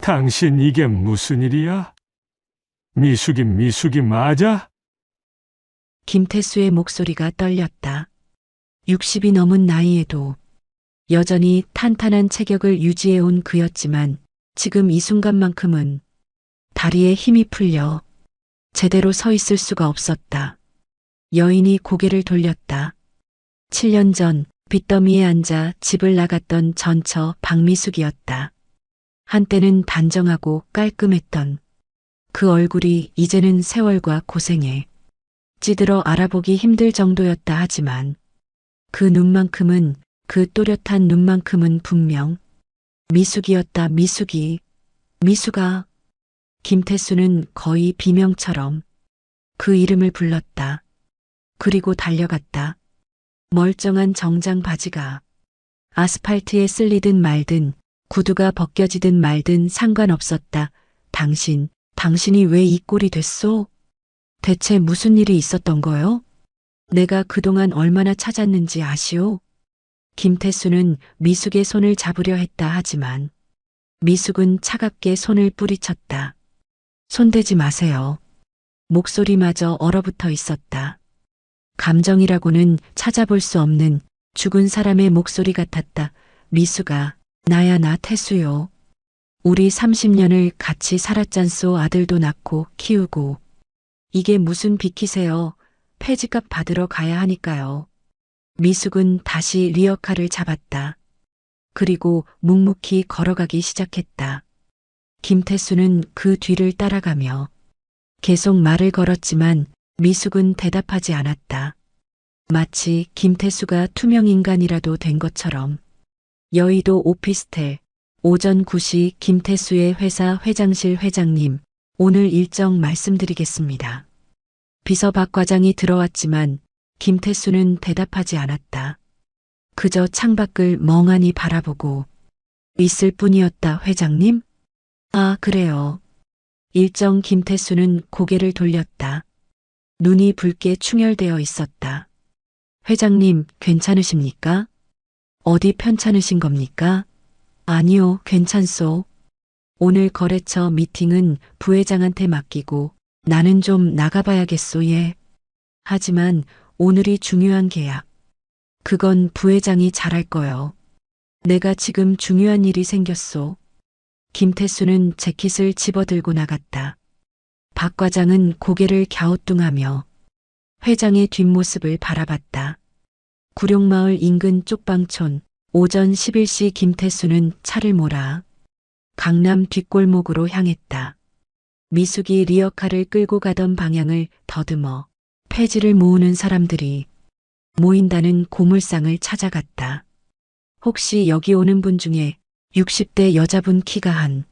당신 이게 무슨 일이야? 미숙이 맞아? 김태수의 목소리가 떨렸다. 60이 넘은 나이에도 여전히 탄탄한 체격을 유지해온 그였지만 지금 이 순간만큼은 다리에 힘이 풀려 제대로 서 있을 수가 없었다. 여인이 고개를 돌렸다. 7년 전 빚더미에 앉아 집을 나갔던 전처 박미숙이었다. 한때는 단정하고 깔끔했던 그 얼굴이 이제는 세월과 고생에 찌들어 알아보기 힘들 정도였다 하지만 그 눈만큼은, 그 또렷한 눈만큼은 분명 미숙이었다. 미숙아. 김태수는 거의 비명처럼 그 이름을 불렀다. 그리고 달려갔다. 멀쩡한 정장 바지가 아스팔트에 쓸리든 말든 구두가 벗겨지든 말든 상관없었다. 당신이 왜 이 꼴이 됐소? 대체 무슨 일이 있었던 거요? 내가 그동안 얼마나 찾았는지 아시오? 김태수는 미숙의 손을 잡으려 했다 하지만 미숙은 차갑게 손을 뿌리쳤다. 손대지 마세요. 목소리마저 얼어붙어 있었다. 감정이라고는 찾아볼 수 없는 죽은 사람의 목소리 같았다. 미숙아, 나야 나 태수요. 우리 30년을 같이 살았잖소. 아들도 낳고 키우고. 이게 무슨 비키세요. 폐지값 받으러 가야 하니까요. 미숙은 다시 리어카를 잡았다. 그리고 묵묵히 걸어가기 시작했다. 김태수는 그 뒤를 따라가며 계속 말을 걸었지만 미숙은 대답하지 않았다. 마치 김태수가 투명인간이라도 된 것처럼. 여의도 오피스텔, 오전 9시 김태수의 회사 회장실. 회장님, 오늘 일정 말씀드리겠습니다. 비서 박 과장이 들어왔지만 김태수는 대답하지 않았다. 그저 창밖을 멍하니 바라보고 있을 뿐이었다. 회장님? 아, 그래요. 일정. 김태수는 고개를 돌렸다. 눈이 붉게 충혈되어 있었다. 회장님, 괜찮으십니까? 어디 편찮으신 겁니까? 아니요, 괜찮소. 오늘 거래처 미팅은 부회장한테 맡기고 나는 좀 나가봐야겠소. 예. 하지만 오늘이 중요한 계약. 그건 부회장이 잘할 거요. 내가 지금 중요한 일이 생겼소. 김태수는 재킷을 집어들고 나갔다. 박 과장은 고개를 갸우뚱하며 회장의 뒷모습을 바라봤다. 구룡마을 인근 쪽방촌. 오전 11시 김태수는 차를 몰아 강남 뒷골목으로 향했다. 미숙이 리어카를 끌고 가던 방향을 더듬어 폐지를 모으는 사람들이 모인다는 고물상을 찾아갔다. 혹시 여기 오는 분 중에 60대 여자분 키가 한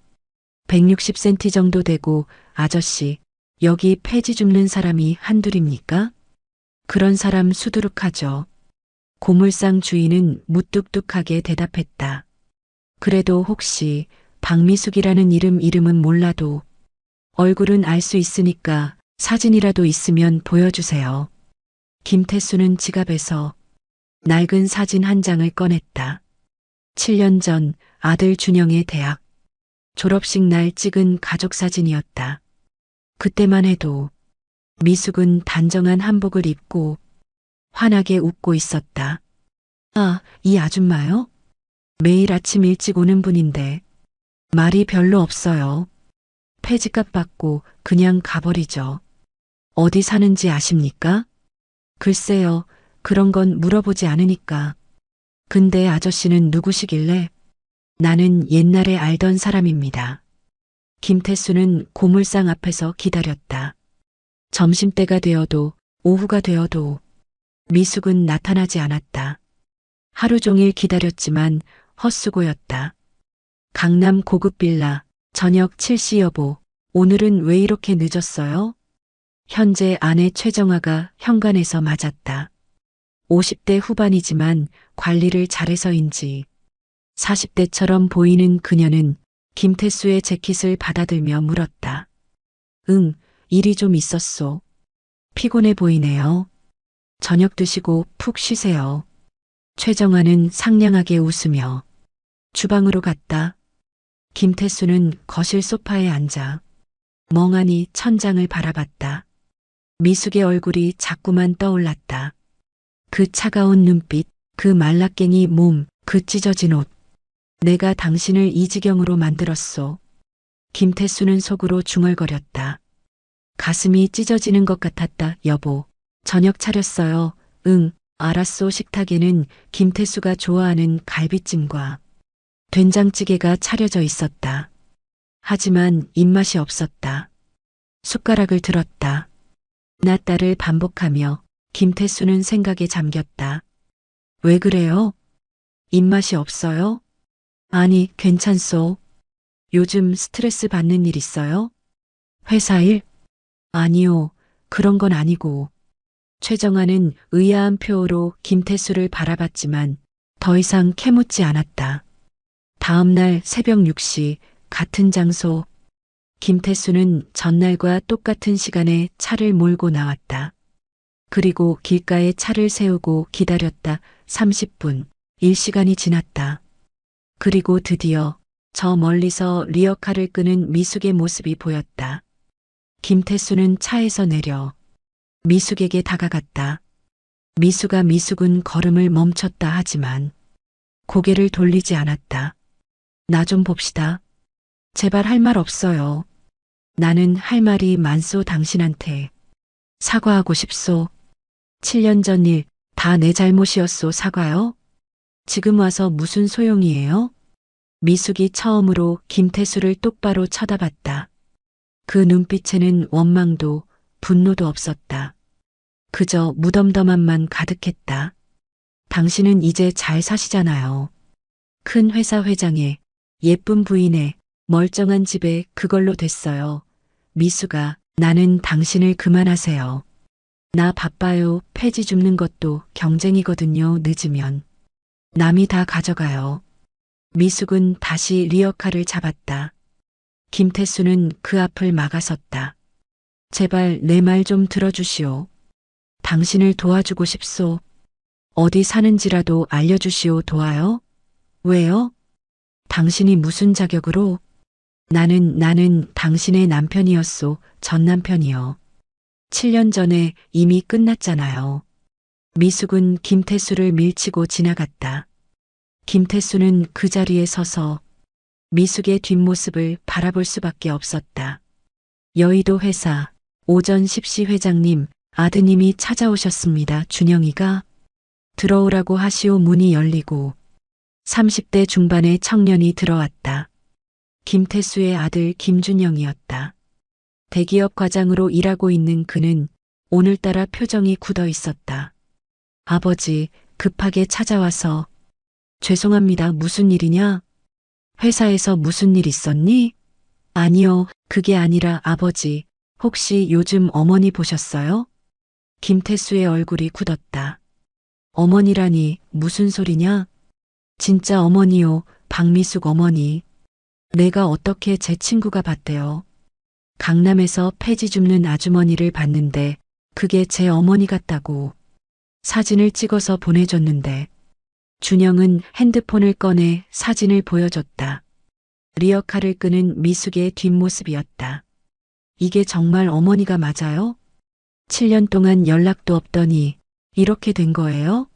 160cm 정도 되고 아저씨, 여기 폐지 줍는 사람이 한둘입니까? 그런 사람 수두룩하죠. 고물상 주인은 무뚝뚝하게 대답했다. 그래도 혹시 박미숙이라는 이름은 몰라도 얼굴은 알 수 있으니까 사진이라도 있으면 보여주세요. 김태수는 지갑에서 낡은 사진 한 장을 꺼냈다. 7년 전 아들 준영의 대학 졸업식 날 찍은 가족사진이었다. 그때만 해도 미숙은 단정한 한복을 입고 환하게 웃고 있었다. 아, 이 아줌마요? 매일 아침 일찍 오는 분인데 말이 별로 없어요. 폐지값 받고 그냥 가버리죠. 어디 사는지 아십니까? 글쎄요, 그런 건 물어보지 않으니까. 근데 아저씨는 누구시길래? 나는 옛날에 알던 사람입니다. 김태수는 고물상 앞에서 기다렸다. 점심때가 되어도 오후가 되어도 미숙은 나타나지 않았다. 하루 종일 기다렸지만 헛수고였다. 강남 고급 빌라, 저녁 7시. 여보, 오늘은 왜 이렇게 늦었어요? 현재 아내 최정아가 현관에서 맞았다. 50대 후반이지만 관리를 잘해서인지 40대처럼 보이는 그녀는 김태수의 재킷을 받아들며 물었다. 응, 일이 좀 있었소. 피곤해 보이네요. 저녁 드시고 푹 쉬세요. 최정아는 상냥하게 웃으며 주방으로 갔다. 김태수는 거실 소파에 앉아 멍하니 천장을 바라봤다. 미숙의 얼굴이 자꾸만 떠올랐다. 그 차가운 눈빛, 그 말라깽이 몸, 그 찢어진 옷. 내가 당신을 이 지경으로 만들었소. 김태수는 속으로 중얼거렸다. 가슴이 찢어지는 것 같았다. 여보, 저녁 차렸어요. 응, 알았소. 식탁에는 김태수가 좋아하는 갈비찜과 된장찌개가 차려져 있었다. 하지만 입맛이 없었다. 숟가락을 들었다. 나 딸을 반복하며 김태수는 생각에 잠겼다. 왜 그래요? 입맛이 없어요? 아니, 괜찮소. 요즘 스트레스 받는 일 있어요? 회사 일? 아니요, 그런 건 아니고. 최정아는 의아한 표호로 김태수를 바라봤지만 더 이상 캐묻지 않았다. 다음 날 새벽 6시 같은 장소. 김태수는 전날과 똑같은 시간에 차를 몰고 나왔다. 그리고 길가에 차를 세우고 기다렸다. 30분. 일시간이 지났다. 그리고 드디어 저 멀리서 리어카를 끄는 미숙의 모습이 보였다. 김태수는 차에서 내려 미숙에게 다가갔다. 미숙은 걸음을 멈췄다 하지만 고개를 돌리지 않았다. 나 좀 봅시다. 제발 할 말 없어요. 나는 할 말이 많소. 당신한테 사과하고 싶소. 7년 전 일 다 내 잘못이었소. 사과요? 지금 와서 무슨 소용이에요? 미숙이 처음으로 김태수를 똑바로 쳐다봤다. 그 눈빛에는 원망도 분노도 없었다. 그저 무덤덤함만 가득했다. 당신은 이제 잘 사시잖아요. 큰 회사 회장에 예쁜 부인에 멀쩡한 집에 그걸로 됐어요. 미숙아, 나는 당신을 그만하세요. 나 바빠요. 폐지 줍는 것도 경쟁이거든요. 늦으면 남이 다 가져가요. 미숙은 다시 리어카를 잡았다. 김태수는 그 앞을 막아섰다. 제발 내 말 좀 들어주시오. 당신을 도와주고 싶소. 어디 사는지라도 알려주시오. 도와요? 왜요? 당신이 무슨 자격으로? 나는 당신의 남편이었소. 전 남편이요. 7년 전에 이미 끝났잖아요. 미숙은 김태수를 밀치고 지나갔다. 김태수는 그 자리에 서서 미숙의 뒷모습을 바라볼 수밖에 없었다. 여의도 회사 오전 10시 회장님, 아드님이 찾아오셨습니다. 준영이가 들어오라고 하시오. 문이 열리고 30대 중반의 청년이 들어왔다. 김태수의 아들 김준영이었다. 대기업 과장으로 일하고 있는 그는 오늘따라 표정이 굳어 있었다. 아버지, 급하게 찾아와서 죄송합니다. 무슨 일이냐? 회사에서 무슨 일 있었니? 아니요, 그게 아니라 아버지, 혹시 요즘 어머니 보셨어요? 김태수의 얼굴이 굳었다. 어머니라니 무슨 소리냐? 진짜 어머니요, 박미숙 어머니. 내가 어떻게 제 친구가 봤대요. 강남에서 폐지 줍는 아주머니를 봤는데 그게 제 어머니 같다고. 사진을 찍어서 보내줬는데 준영은 핸드폰을 꺼내 사진을 보여줬다. 리어카를 끄는 미숙의 뒷모습이었다. 이게 정말 어머니가 맞아요? 7년 동안 연락도 없더니 이렇게 된 거예요?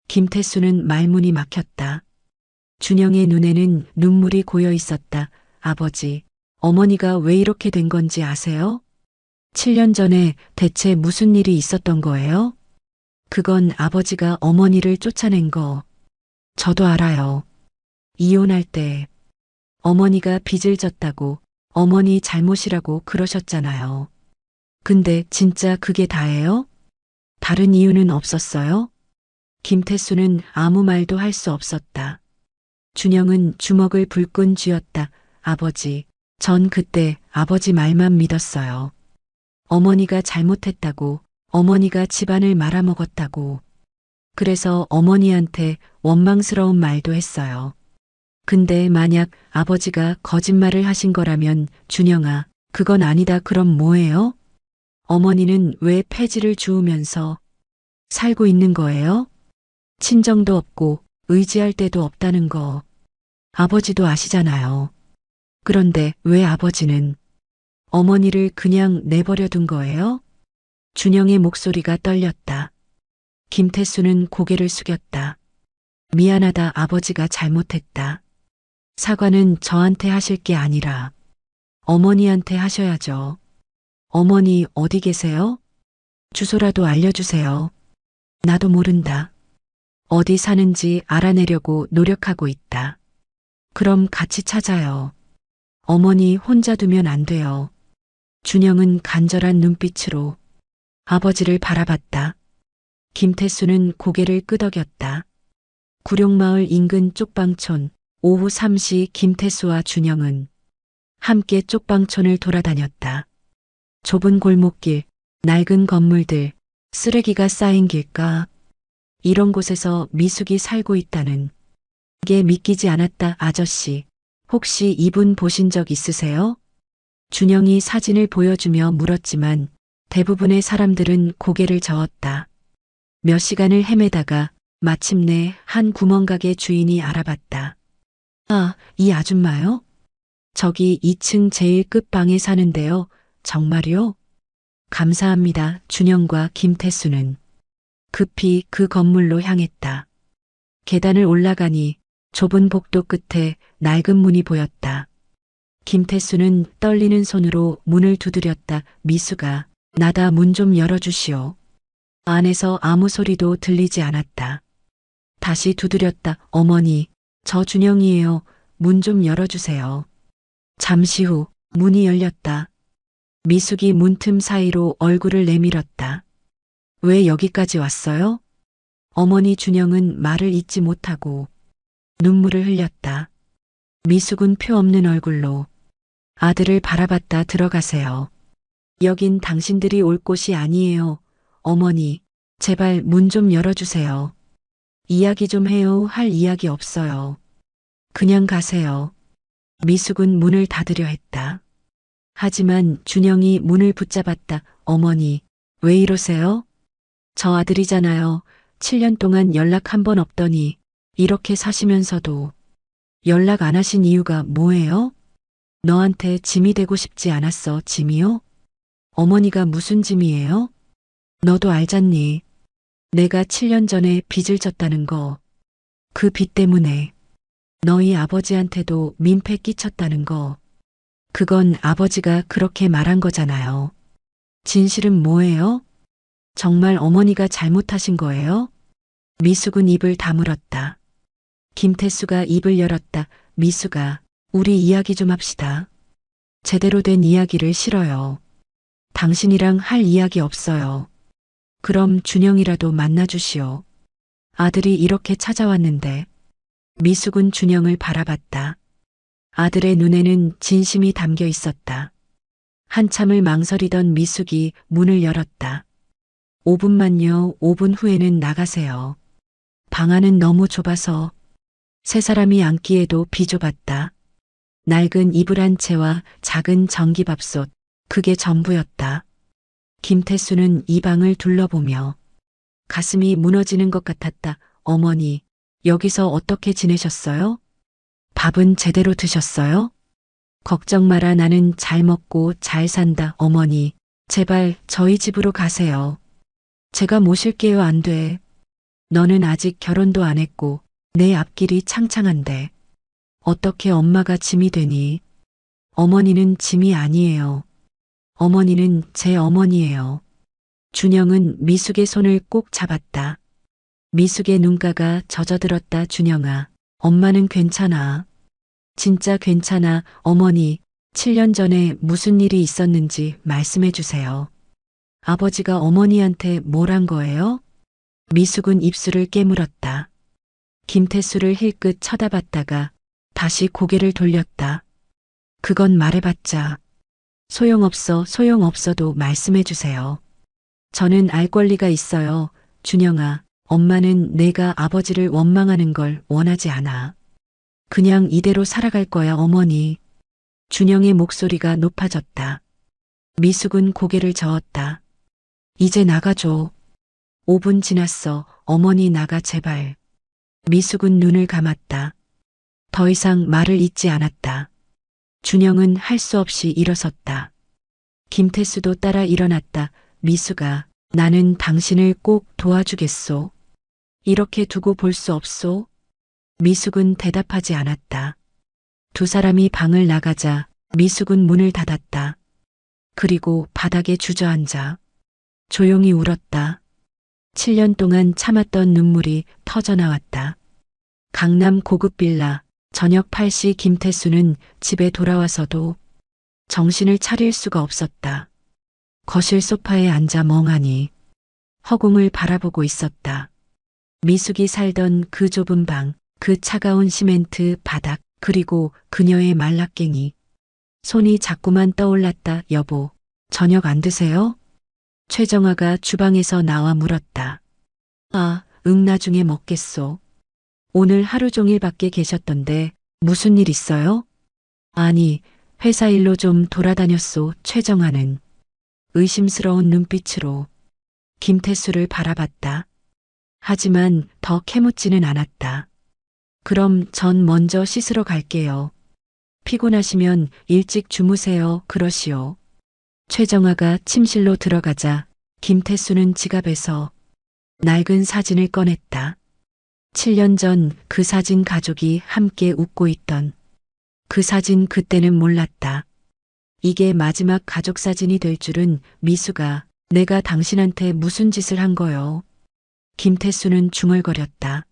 김태수는 말문이 막혔다. 준영의 눈에는 눈물이 고여 있었다. 아버지, 어머니가 왜 이렇게 된 건지 아세요? 7년 전에 대체 무슨 일이 있었던 거예요? 그건 아버지가 어머니를 쫓아낸 거. 저도 알아요. 이혼할 때 어머니가 빚을 졌다고 어머니 잘못이라고 그러셨잖아요. 근데 진짜 그게 다예요? 다른 이유는 없었어요? 김태수는 아무 말도 할 수 없었다. 준영은 주먹을 불끈 쥐었다. 아버지, 전 그때 아버지 말만 믿었어요. 어머니가 잘못했다고, 어머니가 집안을 말아먹었다고. 그래서 어머니한테 원망스러운 말도 했어요. 근데 만약 아버지가 거짓말을 하신 거라면 준영아, 그건 아니다. 그럼 뭐예요? 어머니는 왜 폐지를 주우면서 살고 있는 거예요? 친정도 없고 의지할 데도 없다는 거 아버지도 아시잖아요. 그런데 왜 아버지는 어머니를 그냥 내버려 둔 거예요? 준영의 목소리가 떨렸다. 김태수는 고개를 숙였다. 미안하다, 아버지가 잘못했다. 사과는 저한테 하실 게 아니라 어머니한테 하셔야죠. 어머니 어디 계세요? 주소라도 알려주세요. 나도 모른다. 어디 사는지 알아내려고 노력하고 있다. 그럼 같이 찾아요. 어머니 혼자 두면 안 돼요. 준영은 간절한 눈빛으로 아버지를 바라봤다. 김태수는 고개를 끄덕였다. 구룡마을 인근 쪽방촌. 오후 3시 김태수와 준영은 함께 쪽방촌을 돌아다녔다. 좁은 골목길, 낡은 건물들, 쓰레기가 쌓인 길가. 이런 곳에서 미숙이 살고 있다는 게 믿기지 않았다. 아저씨, 혹시 이분 보신 적 있으세요? 준영이 사진을 보여주며 물었지만 대부분의 사람들은 고개를 저었다. 몇 시간을 헤매다가 마침내 한 구멍가게 주인이 알아봤다. 아, 이 아줌마요? 저기 2층 제일 끝방에 사는데요. 정말요? 감사합니다. 준영과 김태수는 급히 그 건물로 향했다. 계단을 올라가니 좁은 복도 끝에 낡은 문이 보였다. 김태수는 떨리는 손으로 문을 두드렸다. 미수가, 나다, 문 좀 열어주시오. 안에서 아무 소리도 들리지 않았다. 다시 두드렸다. 어머니, 저 준영이에요. 문 좀 열어주세요. 잠시 후 문이 열렸다. 미숙이 문틈 사이로 얼굴을 내밀었다. 왜 여기까지 왔어요? 어머니. 준영은 말을 잇지 못하고 눈물을 흘렸다. 미숙은 표 없는 얼굴로 아들을 바라봤다. 들어가세요. 여긴 당신들이 올 곳이 아니에요. 어머니, 제발 문 좀 열어주세요. 이야기 좀 해요. 할 이야기 없어요. 그냥 가세요. 미숙은 문을 닫으려 했다. 하지만 준영이 문을 붙잡았다. 어머니, 왜 이러세요? 저 아들이잖아요. 7년 동안 연락 한 번 없더니 이렇게 사시면서도 연락 안 하신 이유가 뭐예요? 너한테 짐이 되고 싶지 않았어. 짐이요? 어머니가 무슨 짐이에요? 너도 알잖니. 내가 7년 전에 빚을 졌다는 거. 그 빚 때문에 너희 아버지한테도 민폐 끼쳤다는 거. 그건 아버지가 그렇게 말한 거잖아요. 진실은 뭐예요? 정말 어머니가 잘못하신 거예요? 미숙은 입을 다물었다. 김태수가 입을 열었다. 미숙아, 우리 이야기 좀 합시다. 제대로 된 이야기를 싫어요. 당신이랑 할 이야기 없어요. 그럼 준영이라도 만나주시오. 아들이 이렇게 찾아왔는데. 미숙은 준영을 바라봤다. 아들의 눈에는 진심이 담겨 있었다. 한참을 망설이던 미숙이 문을 열었다. 5분만요. 5분 후에는 나가세요. 방 안은 너무 좁아서 세 사람이 앉기에도 비좁았다. 낡은 이불 한 채와 작은 전기밥솥, 그게 전부였다. 김태수는 이 방을 둘러보며 가슴이 무너지는 것 같았다. 어머니, 여기서 어떻게 지내셨어요? 밥은 제대로 드셨어요? 걱정 마라, 나는 잘 먹고 잘 산다. 어머니, 제발 저희 집으로 가세요. 제가 모실게요. 안 돼. 너는 아직 결혼도 안 했고 내 앞길이 창창한데 어떻게 엄마가 짐이 되니? 어머니는 짐이 아니에요. 어머니는 제 어머니예요. 준영은 미숙의 손을 꼭 잡았다. 미숙의 눈가가 젖어들었다. 준영아, 엄마는 괜찮아. 진짜 괜찮아. 어머니, 7년 전에 무슨 일이 있었는지 말씀해 주세요. 아버지가 어머니한테 뭘 한 거예요? 미숙은 입술을 깨물었다. 김태수를 힐끗 쳐다봤다가 다시 고개를 돌렸다. 그건 말해봤자 소용없어. 소용없어도 말씀해 주세요. 저는 알 권리가 있어요. 준영아, 엄마는 내가 아버지를 원망하는 걸 원하지 않아. 그냥 이대로 살아갈 거야. 어머니. 준영의 목소리가 높아졌다. 미숙은 고개를 저었다. 이제 나가줘. 5분 지났어. 어머니, 나가 제발. 미숙은 눈을 감았다. 더 이상 말을 잇지 않았다. 준영은 할 수 없이 일어섰다. 김태수도 따라 일어났다. 미수가, 나는 당신을 꼭 도와주겠소. 이렇게 두고 볼 수 없소? 미숙은 대답하지 않았다. 두 사람이 방을 나가자 미숙은 문을 닫았다. 그리고 바닥에 주저앉아 조용히 울었다. 7년 동안 참았던 눈물이 터져나왔다. 강남 고급 빌라, 저녁 8시 김태수는 집에 돌아와서도 정신을 차릴 수가 없었다. 거실 소파에 앉아 멍하니 허공을 바라보고 있었다. 미숙이 살던 그 좁은 방, 그 차가운 시멘트 바닥, 그리고 그녀의 말라깽이. 손이 자꾸만 떠올랐다. 여보, 저녁 안 드세요? 최정아가 주방에서 나와 물었다. 아, 응, 나중에 먹겠소. 오늘 하루 종일 밖에 계셨던데 무슨 일 있어요? 아니, 회사 일로 좀 돌아다녔소. 최정아는 의심스러운 눈빛으로 김태수를 바라봤다. 하지만 더 캐묻지는 않았다. 그럼 전 먼저 씻으러 갈게요. 피곤하시면 일찍 주무세요. 그러시오. 최정아가 침실로 들어가자 김태수는 지갑에서 낡은 사진을 꺼냈다. 7년 전 그 사진, 가족이 함께 웃고 있던 그 사진. 그때는 몰랐다. 이게 마지막 가족 사진이 될 줄은. 미수가, 내가 당신한테 무슨 짓을 한 거요? 김태수는 중얼거렸다.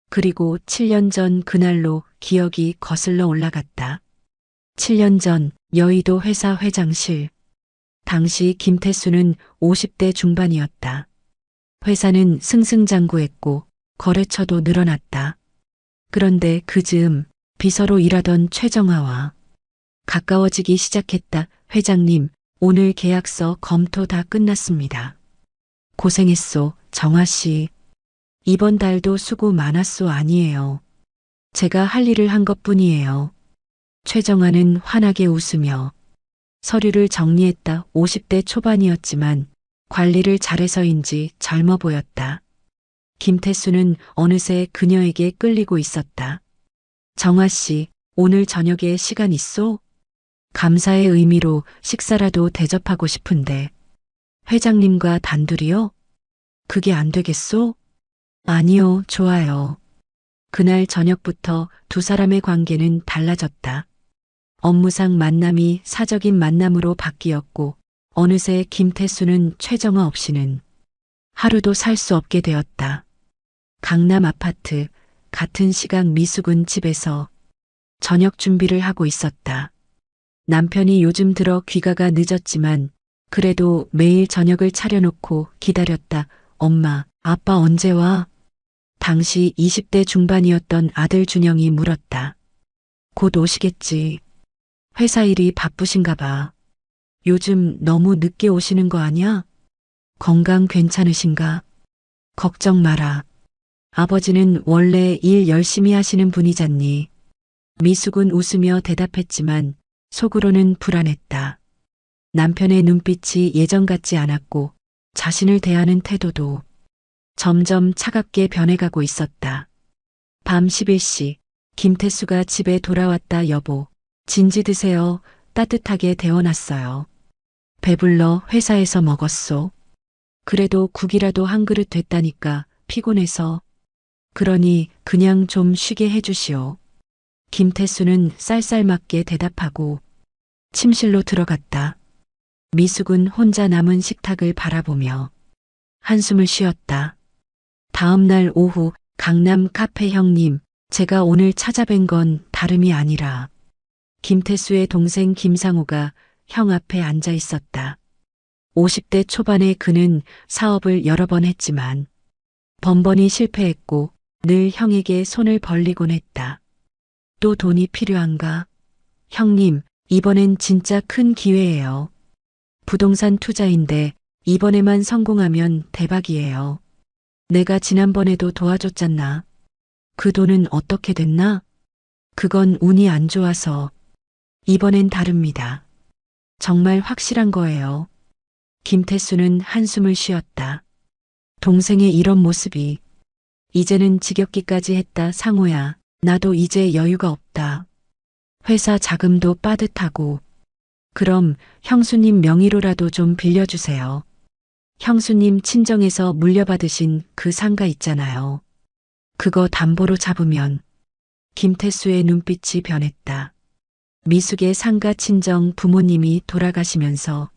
그리고 7년 전 그날로 기억이 거슬러 올라갔다. 7년 전 여의도 회사 회장실. 당시 김태수는 50대 중반이었다. 회사는 승승장구했고 거래처도 늘어났다. 그런데 그 즈음 비서로 일하던 최정아와 가까워지기 시작했다. 회장님, 오늘 계약서 검토 다 끝났습니다. 고생했소, 정아 씨. 이번 달도 수고 많았소. 아니에요. 제가 할 일을 한 것뿐이에요. 최정아는 환하게 웃으며 서류를 정리했다. 50대 초반이었지만 관리를 잘해서인지 젊어 보였다. 김태수는 어느새 그녀에게 끌리고 있었다. 정아 씨, 오늘 저녁에 시간 있소? 감사의 의미로 식사라도 대접하고 싶은데. 회장님과 단둘이요? 그게 안 되겠소? 아니요, 좋아요. 그날 저녁부터 두 사람의 관계는 달라졌다. 업무상 만남이 사적인 만남으로 바뀌었고 어느새 김태수는 최정아 없이는 하루도 살 수 없게 되었다. 강남 아파트, 같은 시각 미숙은 집에서 저녁 준비를 하고 있었다. 남편이 요즘 들어 귀가가 늦었지만 그래도 매일 저녁을 차려놓고 기다렸다. 엄마, 아빠 언제 와? 당시 20대 중반이었던 아들 준영이 물었다. 곧 오시겠지. 회사 일이 바쁘신가 봐. 요즘 너무 늦게 오시는 거 아니야? 건강 괜찮으신가? 걱정 마라. 아버지는 원래 일 열심히 하시는 분이잖니. 미숙은 웃으며 대답했지만 속으로는 불안했다. 남편의 눈빛이 예전 같지 않았고 자신을 대하는 태도도 점점 차갑게 변해가고 있었다. 밤 11시, 김태수가 집에 돌아왔다. 여보, 진지 드세요. 따뜻하게 데워놨어요. 배불러 회사에서 먹었소. 그래도 국이라도 한 그릇 됐다니까. 피곤해서. 그러니 그냥 좀 쉬게 해주시오. 김태수는 쌀쌀맞게 대답하고 침실로 들어갔다. 미숙은 혼자 남은 식탁을 바라보며 한숨을 쉬었다. 다음 날 오후, 강남 카페. 형님, 제가 오늘 찾아뵌 건 다름이 아니라 김태수의 동생 김상우가 형 앞에 앉아 있었다. 50대 초반의 그는 사업을 여러 번 했지만 번번이 실패했고 늘 형에게 손을 벌리곤 했다. 또 돈이 필요한가? 형님, 이번엔 진짜 큰 기회예요. 부동산 투자인데 이번에만 성공하면 대박이에요. 내가 지난번에도 도와줬잖아. 그 돈은 어떻게 됐나? 그건 운이 안 좋아서. 이번엔 다릅니다. 정말 확실한 거예요. 김태수는 한숨을 쉬었다. 동생의 이런 모습이 이제는 지겹기까지 했다. 상호야, 나도 이제 여유가 없다. 회사 자금도 빠듯하고. 그럼 형수님 명의로라도 좀 빌려주세요. 형수님 친정에서 물려받으신 그 상가 있잖아요. 그거 담보로 잡으면. 김태수의 눈빛이 변했다. 미숙의 상가 친정 부모님이 돌아가시면서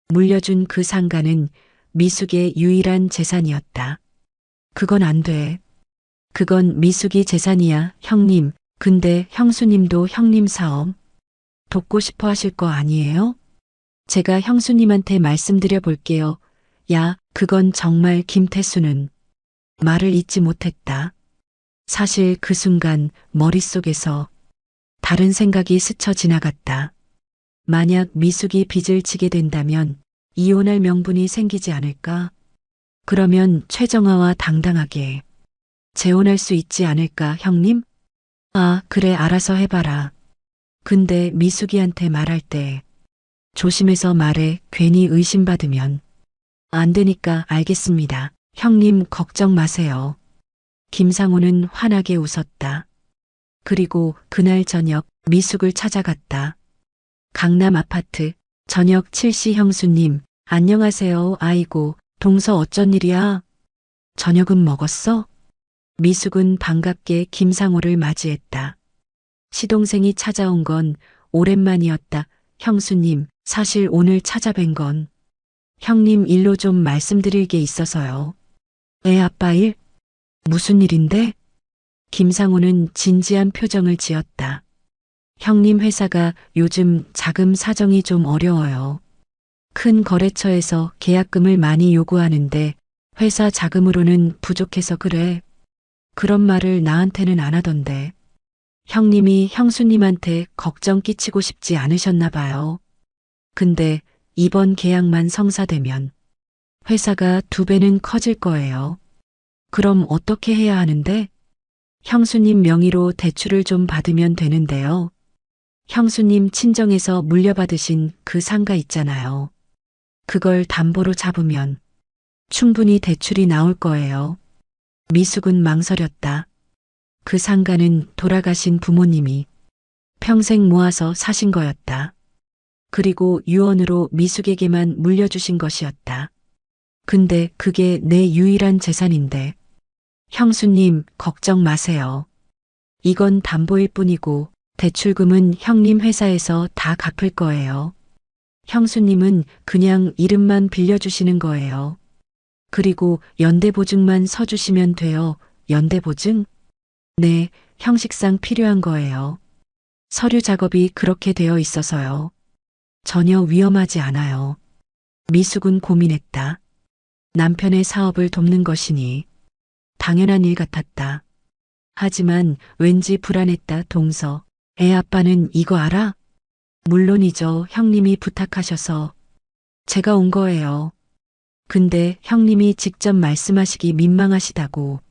물려준 그 상가는 미숙의 유일한 재산이었다. 그건 안 돼. 그건 미숙이 재산이야, 형님. 근데 형수님도 형님 사업 돕고 싶어 하실 거 아니에요? 제가 형수님한테 말씀드려 볼게요. 야, 그건 정말. 김태수는 말을 잇지 못했다. 사실 그 순간 머릿속에서 다른 생각이 스쳐 지나갔다. 만약 미숙이 빚을 지게 된다면 이혼할 명분이 생기지 않을까? 그러면 최정아와 당당하게 재혼할 수 있지 않을까, 형님? 아, 그래, 알아서 해봐라. 근데 미숙이한테 말할 때 조심해서 말해. 괜히 의심받으면 안 되니까. 알겠습니다. 형님 걱정 마세요. 김상우는 환하게 웃었다. 그리고 그날 저녁 미숙을 찾아갔다. 강남 아파트. 저녁 7시. 형수님, 안녕하세요. 아이고, 동서 어쩐 일이야? 저녁은 먹었어? 미숙은 반갑게 김상우를 맞이했다. 시동생이 찾아온 건 오랜만이었다. 형수님, 사실 오늘 찾아뵌 건 형님 일로 좀 말씀드릴 게 있어서요. 애 아빠 일? 무슨 일인데? 김상우는 진지한 표정을 지었다. 형님 회사가 요즘 자금 사정이 좀 어려워요. 큰 거래처에서 계약금을 많이 요구하는데 회사 자금으로는 부족해서 그래. 그런 말을 나한테는 안 하던데. 형님이 형수님한테 걱정 끼치고 싶지 않으셨나 봐요. 근데 이번 계약만 성사되면 회사가 2배는 커질 거예요. 그럼 어떻게 해야 하는데? 형수님 명의로 대출을 좀 받으면 되는데요. 형수님 친정에서 물려받으신 그 상가 있잖아요. 그걸 담보로 잡으면 충분히 대출이 나올 거예요. 미숙은 망설였다. 그 상가는 돌아가신 부모님이 평생 모아서 사신 거였다. 그리고 유언으로 미숙에게만 물려주신 것이었다. 근데 그게 내 유일한 재산인데. 형수님, 걱정 마세요. 이건 담보일 뿐이고 대출금은 형님 회사에서 다 갚을 거예요. 형수님은 그냥 이름만 빌려주시는 거예요. 그리고 연대보증만 서주시면 돼요. 연대보증? 네, 형식상 필요한 거예요. 서류 작업이 그렇게 되어 있어서요. 전혀 위험하지 않아요. 미숙은 고민했다. 남편의 사업을 돕는 것이니 당연한 일 같았다. 하지만 왠지 불안했다. 동서, 애 아빠는 이거 알아? 물론이죠. 형님이 부탁하셔서 제가 온 거예요. 근데 형님이 직접 말씀하시기 민망하시다고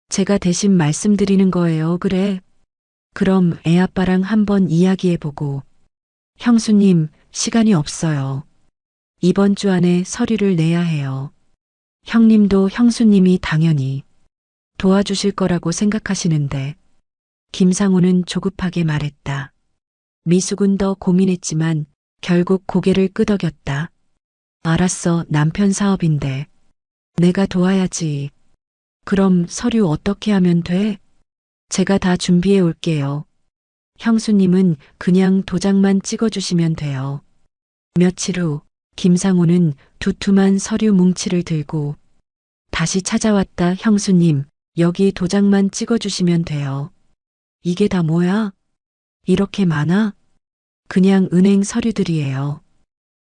제가 대신 말씀드리는 거예요. 그래. 그럼 애 아빠랑 한번 이야기해보고. 형수님, 시간이 없어요. 이번 주 안에 서류를 내야 해요. 형님도 형수님이 당연히 도와주실 거라고 생각하시는데. 김상우는 조급하게 말했다. 미숙은 더 고민했지만 결국 고개를 끄덕였다. 알았어, 남편 사업인데 내가 도와야지. 그럼 서류 어떻게 하면 돼? 제가 다 준비해 올게요. 형수님은 그냥 도장만 찍어주시면 돼요. 며칠 후 김상우는 두툼한 서류 뭉치를 들고 다시 찾아왔다. 형수님, 여기 도장만 찍어주시면 돼요. 이게 다 뭐야? 이렇게 많아? 그냥 은행 서류들이에요.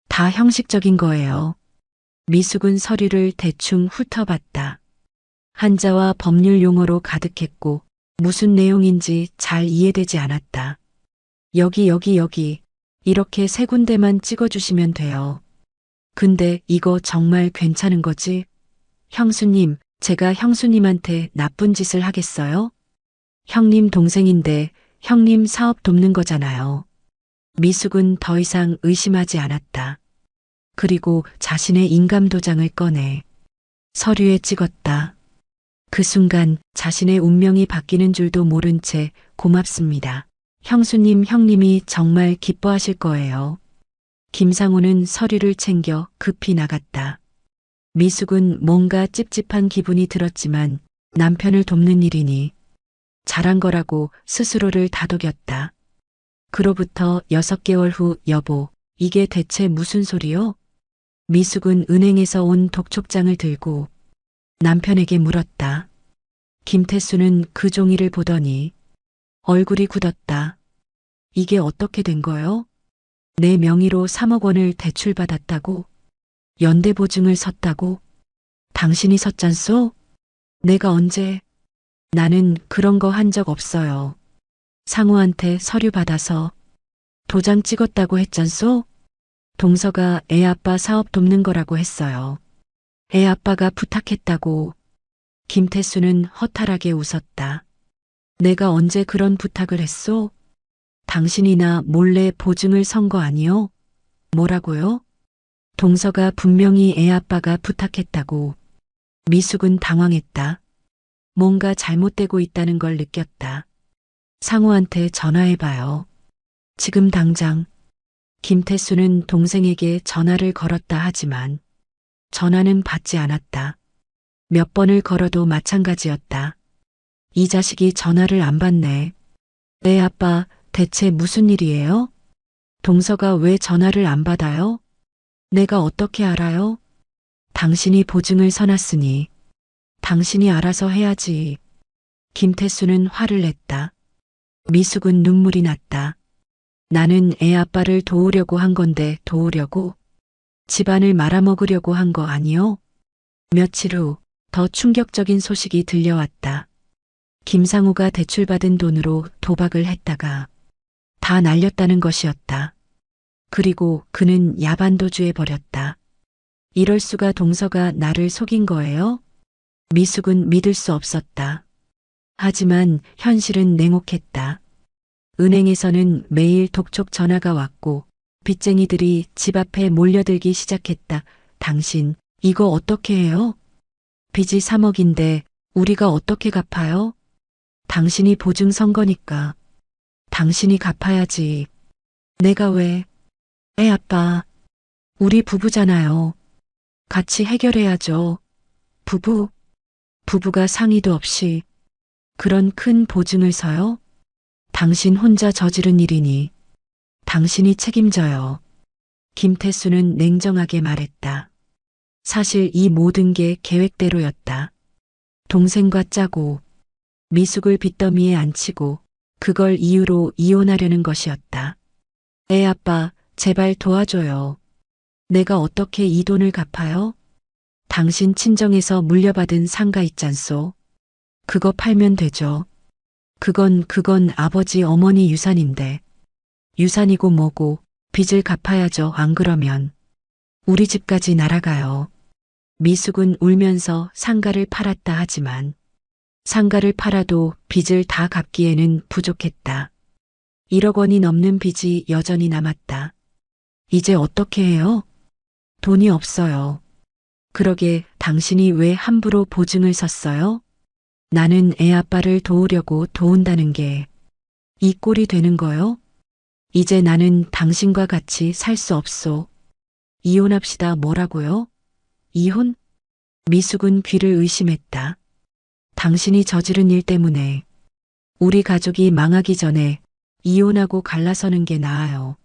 다 형식적인 거예요. 미숙은 서류를 대충 훑어봤다. 한자와 법률 용어로 가득했고 무슨 내용인지 잘 이해되지 않았다. 여기 이렇게 3군데만 찍어주시면 돼요. 근데 이거 정말 괜찮은 거지? 형수님, 제가 형수님한테 나쁜 짓을 하겠어요? 형님 동생인데 형님 사업 돕는 거잖아요. 미숙은 더 이상 의심하지 않았다. 그리고 자신의 인감도장을 꺼내 서류에 찍었다. 그 순간 자신의 운명이 바뀌는 줄도 모른 채 고맙습니다. 형수님, 형님이 정말 기뻐하실 거예요. 김상우는 서류를 챙겨 급히 나갔다. 미숙은 뭔가 찝찝한 기분이 들었지만 남편을 돕는 일이니 잘한 거라고 스스로를 다독였다. 그로부터 6개월 후, 여보, 이게 대체 무슨 소리요? 미숙은 은행에서 온 독촉장을 들고 남편에게 물었다. 김태수는 그 종이를 보더니 얼굴이 굳었다. 이게 어떻게 된 거요? 내 명의로 3억 원을 대출받았다고? 연대보증을 섰다고? 당신이 섰잖소? 내가 언제? 나는 그런 거 한 적 없어요. 상우한테 서류 받아서 도장 찍었다고 했잖소? 동서가 애 아빠 사업 돕는 거라고 했어요. 애 아빠가 부탁했다고. 김태수는 허탈하게 웃었다. 내가 언제 그런 부탁을 했소? 당신이나 몰래 보증을 선 거 아니요? 뭐라고요? 동서가 분명히 애 아빠가 부탁했다고. 미숙은 당황했다. 뭔가 잘못되고 있다는 걸 느꼈다. 상우한테 전화해봐요. 지금 당장. 김태수는 동생에게 전화를 걸었다 하지만 전화는 받지 않았다. 몇 번을 걸어도 마찬가지였다. 이 자식이 전화를 안 받네. 애 아빠, 대체 무슨 일이에요? 동서가 왜 전화를 안 받아요? 내가 어떻게 알아요? 당신이 보증을 서놨으니 당신이 알아서 해야지. 김태수는 화를 냈다. 미숙은 눈물이 났다. 나는 애 아빠를 도우려고 한 건데 도우려고? 집안을 말아먹으려고 한 거 아니요? 며칠 후 더 충격적인 소식이 들려왔다. 김상우가 대출받은 돈으로 도박을 했다가 다 날렸다는 것이었다. 그리고 그는 야반도주해 버렸다. 이럴 수가. 동서가 나를 속인 거예요? 미숙은 믿을 수 없었다. 하지만 현실은 냉혹했다. 은행에서는 매일 독촉 전화가 왔고 빚쟁이들이 집 앞에 몰려들기 시작했다. 당신, 이거 어떻게 해요? 빚이 3억인데 우리가 어떻게 갚아요? 당신이 보증 선 거니까. 당신이 갚아야지. 내가 왜? 애 아빠, 우리 부부잖아요. 같이 해결해야죠. 부부가 상의도 없이 그런 큰 보증을 서요? 당신 혼자 저지른 일이니 당신이 책임져요. 김태수는 냉정하게 말했다. 사실 이 모든 게 계획대로였다. 동생과 짜고 미숙을 빚더미에 앉히고 그걸 이유로 이혼하려는 것이었다. 애 아빠, 제발 도와줘요. 내가 어떻게 이 돈을 갚아요? 당신 친정에서 물려받은 상가 있잖소. 그거 팔면 되죠. 그건 아버지 어머니 유산인데. 유산이고 뭐고 빚을 갚아야죠. 안 그러면 우리 집까지 날아가요. 미숙은 울면서 상가를 팔았다 하지만 상가를 팔아도 빚을 다 갚기에는 부족했다. 1억 원이 넘는 빚이 여전히 남았다. 이제 어떻게 해요? 돈이 없어요. 그러게 당신이 왜 함부로 보증을 섰어요? 나는 애 아빠를 도우려고 도운다는 게 이 꼴이 되는 거요? 이제 나는 당신과 같이 살 수 없소. 이혼합시다. 뭐라고요? 이혼? 미숙은 귀를 의심했다. 당신이 저지른 일 때문에 우리 가족이 망하기 전에 이혼하고 갈라서는 게 나아요.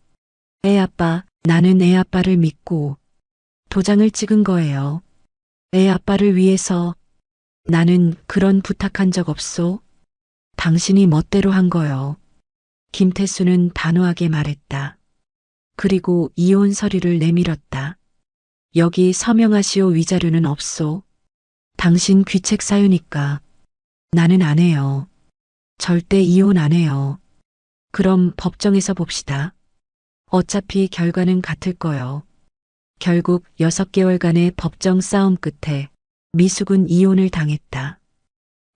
애 아빠, 나는 애 아빠를 믿고 도장을 찍은 거예요. 애 아빠를 위해서. 나는 그런 부탁한 적 없소. 당신이 멋대로 한 거요. 김태수는 단호하게 말했다. 그리고 이혼 서류를 내밀었다. 여기 서명하시오. 위자료는 없소. 당신 귀책 사유니까. 나는 안 해요. 절대 이혼 안 해요. 그럼 법정에서 봅시다. 어차피 결과는 같을 거요. 결국 6개월간의 법정 싸움 끝에 미숙은 이혼을 당했다.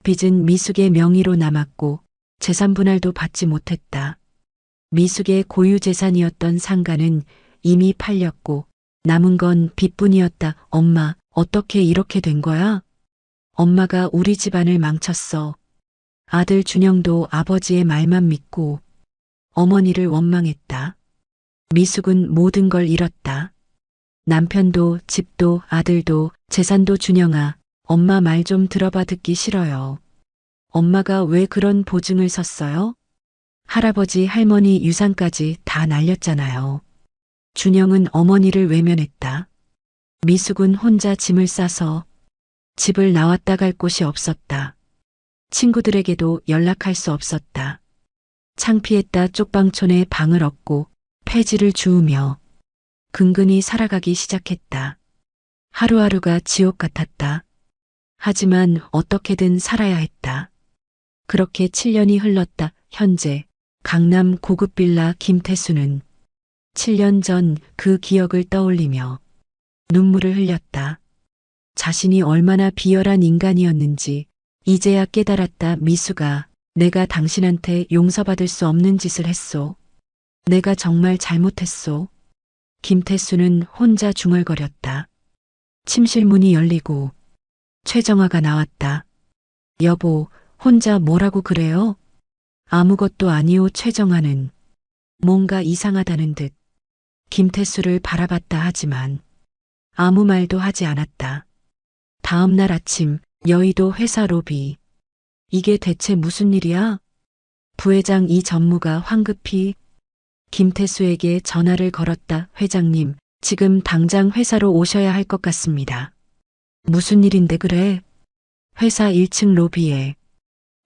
빚은 미숙의 명의로 남았고 재산 분할도 받지 못했다. 미숙의 고유 재산이었던 상가는 이미 팔렸고 남은 건 빚뿐이었다. 엄마, 어떻게 이렇게 된 거야? 엄마가 우리 집안을 망쳤어. 아들 준영도 아버지의 말만 믿고 어머니를 원망했다. 미숙은 모든 걸 잃었다. 남편도 집도 아들도 재산도. 준영아, 엄마 말 좀 들어봐. 듣기 싫어요. 엄마가 왜 그런 보증을 섰어요? 할아버지 할머니 유산까지 다 날렸잖아요. 준영은 어머니를 외면했다. 미숙은 혼자 짐을 싸서 집을 나왔다 갈 곳이 없었다. 친구들에게도 연락할 수 없었다. 창피했다. 쪽방촌에 방을 얻고 폐지를 주우며 근근히 살아가기 시작했다. 하루하루가 지옥 같았다. 하지만 어떻게든 살아야 했다. 그렇게 7년이 흘렀다. 현재 강남 고급 빌라. 김태수는 7년 전 그 기억을 떠올리며 눈물을 흘렸다. 자신이 얼마나 비열한 인간이었는지 이제야 깨달았다. 미숙아, 내가 당신한테 용서받을 수 없는 짓을 했소. 내가 정말 잘못했소. 김태수는 혼자 중얼거렸다. 침실 문이 열리고 최정화가 나왔다. 여보, 혼자 뭐라고 그래요? 아무것도 아니오. 최정화는 뭔가 이상하다는 듯 김태수를 바라봤다. 하지만 아무 말도 하지 않았다. 다음 날 아침 여의도 회사 로비. 이게 대체 무슨 일이야? 부회장 이전무가 황급히 김태수에게 전화를 걸었다. 회장님, 지금 당장 회사로 오셔야 할 것 같습니다. 무슨 일인데 그래? 회사 1층 로비에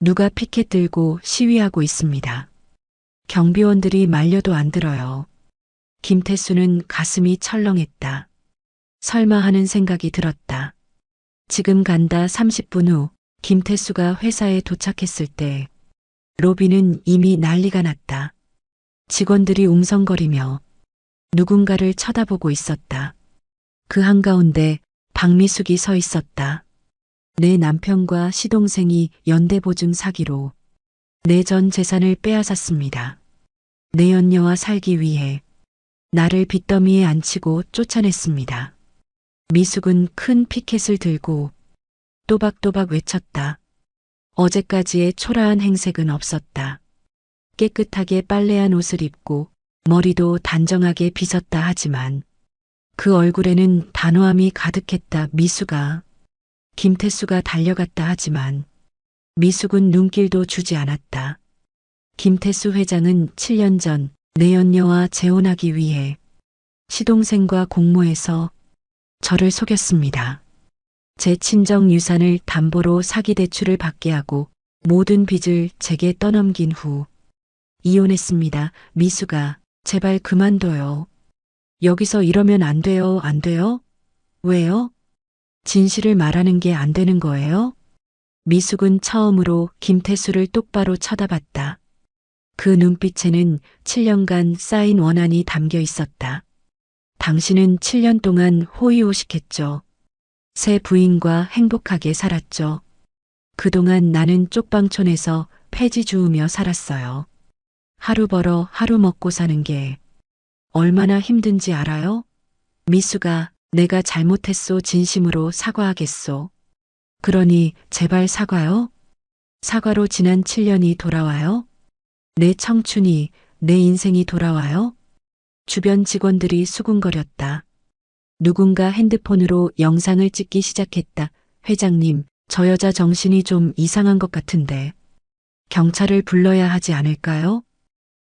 누가 피켓 들고 시위하고 있습니다. 경비원들이 말려도 안 들어요. 김태수는 가슴이 철렁했다. 설마 하는 생각이 들었다. 지금 간다. 30분 후 김태수가 회사에 도착했을 때 로비는 이미 난리가 났다. 직원들이 웅성거리며 누군가를 쳐다보고 있었다. 그 한가운데 박미숙이 서 있었다. 내 남편과 시동생이 연대보증 사기로 내 전 재산을 빼앗았습니다. 내 연녀와 살기 위해 나를 빚더미에 앉히고 쫓아냈습니다. 미숙은 큰 피켓을 들고 또박또박 외쳤다. 어제까지의 초라한 행색은 없었다. 깨끗하게 빨래한 옷을 입고 머리도 단정하게 빗었다. 하지만 그 얼굴에는 단호함이 가득했다. 미숙아. 김태수가 달려갔다. 하지만 미숙은 눈길도 주지 않았다. 김태수 회장은 7년 전 내 연녀와 재혼하기 위해 시동생과 공모해서 저를 속였습니다. 제 친정 유산을 담보로 사기 대출을 받게 하고 모든 빚을 제게 떠넘긴 후 이혼했습니다. 미숙아, 제발 그만둬요. 여기서 이러면 안 돼요. 안 돼요? 왜요? 진실을 말하는 게 안 되는 거예요? 미숙은 처음으로 김태수를 똑바로 쳐다봤다. 그 눈빛에는 7년간 쌓인 원한이 담겨 있었다. 당신은 7년 동안 호의호식했죠. 새 부인과 행복하게 살았죠. 그동안 나는 쪽방촌에서 폐지 주우며 살았어요. 하루 벌어 하루 먹고 사는 게 얼마나 힘든지 알아요? 미숙아, 내가 잘못했소. 진심으로 사과하겠소. 그러니 제발 사과요. 사과로 지난 7년이 돌아와요. 내 청춘이, 내 인생이 돌아와요. 주변 직원들이 수군거렸다. 누군가 핸드폰으로 영상을 찍기 시작했다. 회장님, 저 여자 정신이 좀 이상한 것 같은데 경찰을 불러야 하지 않을까요?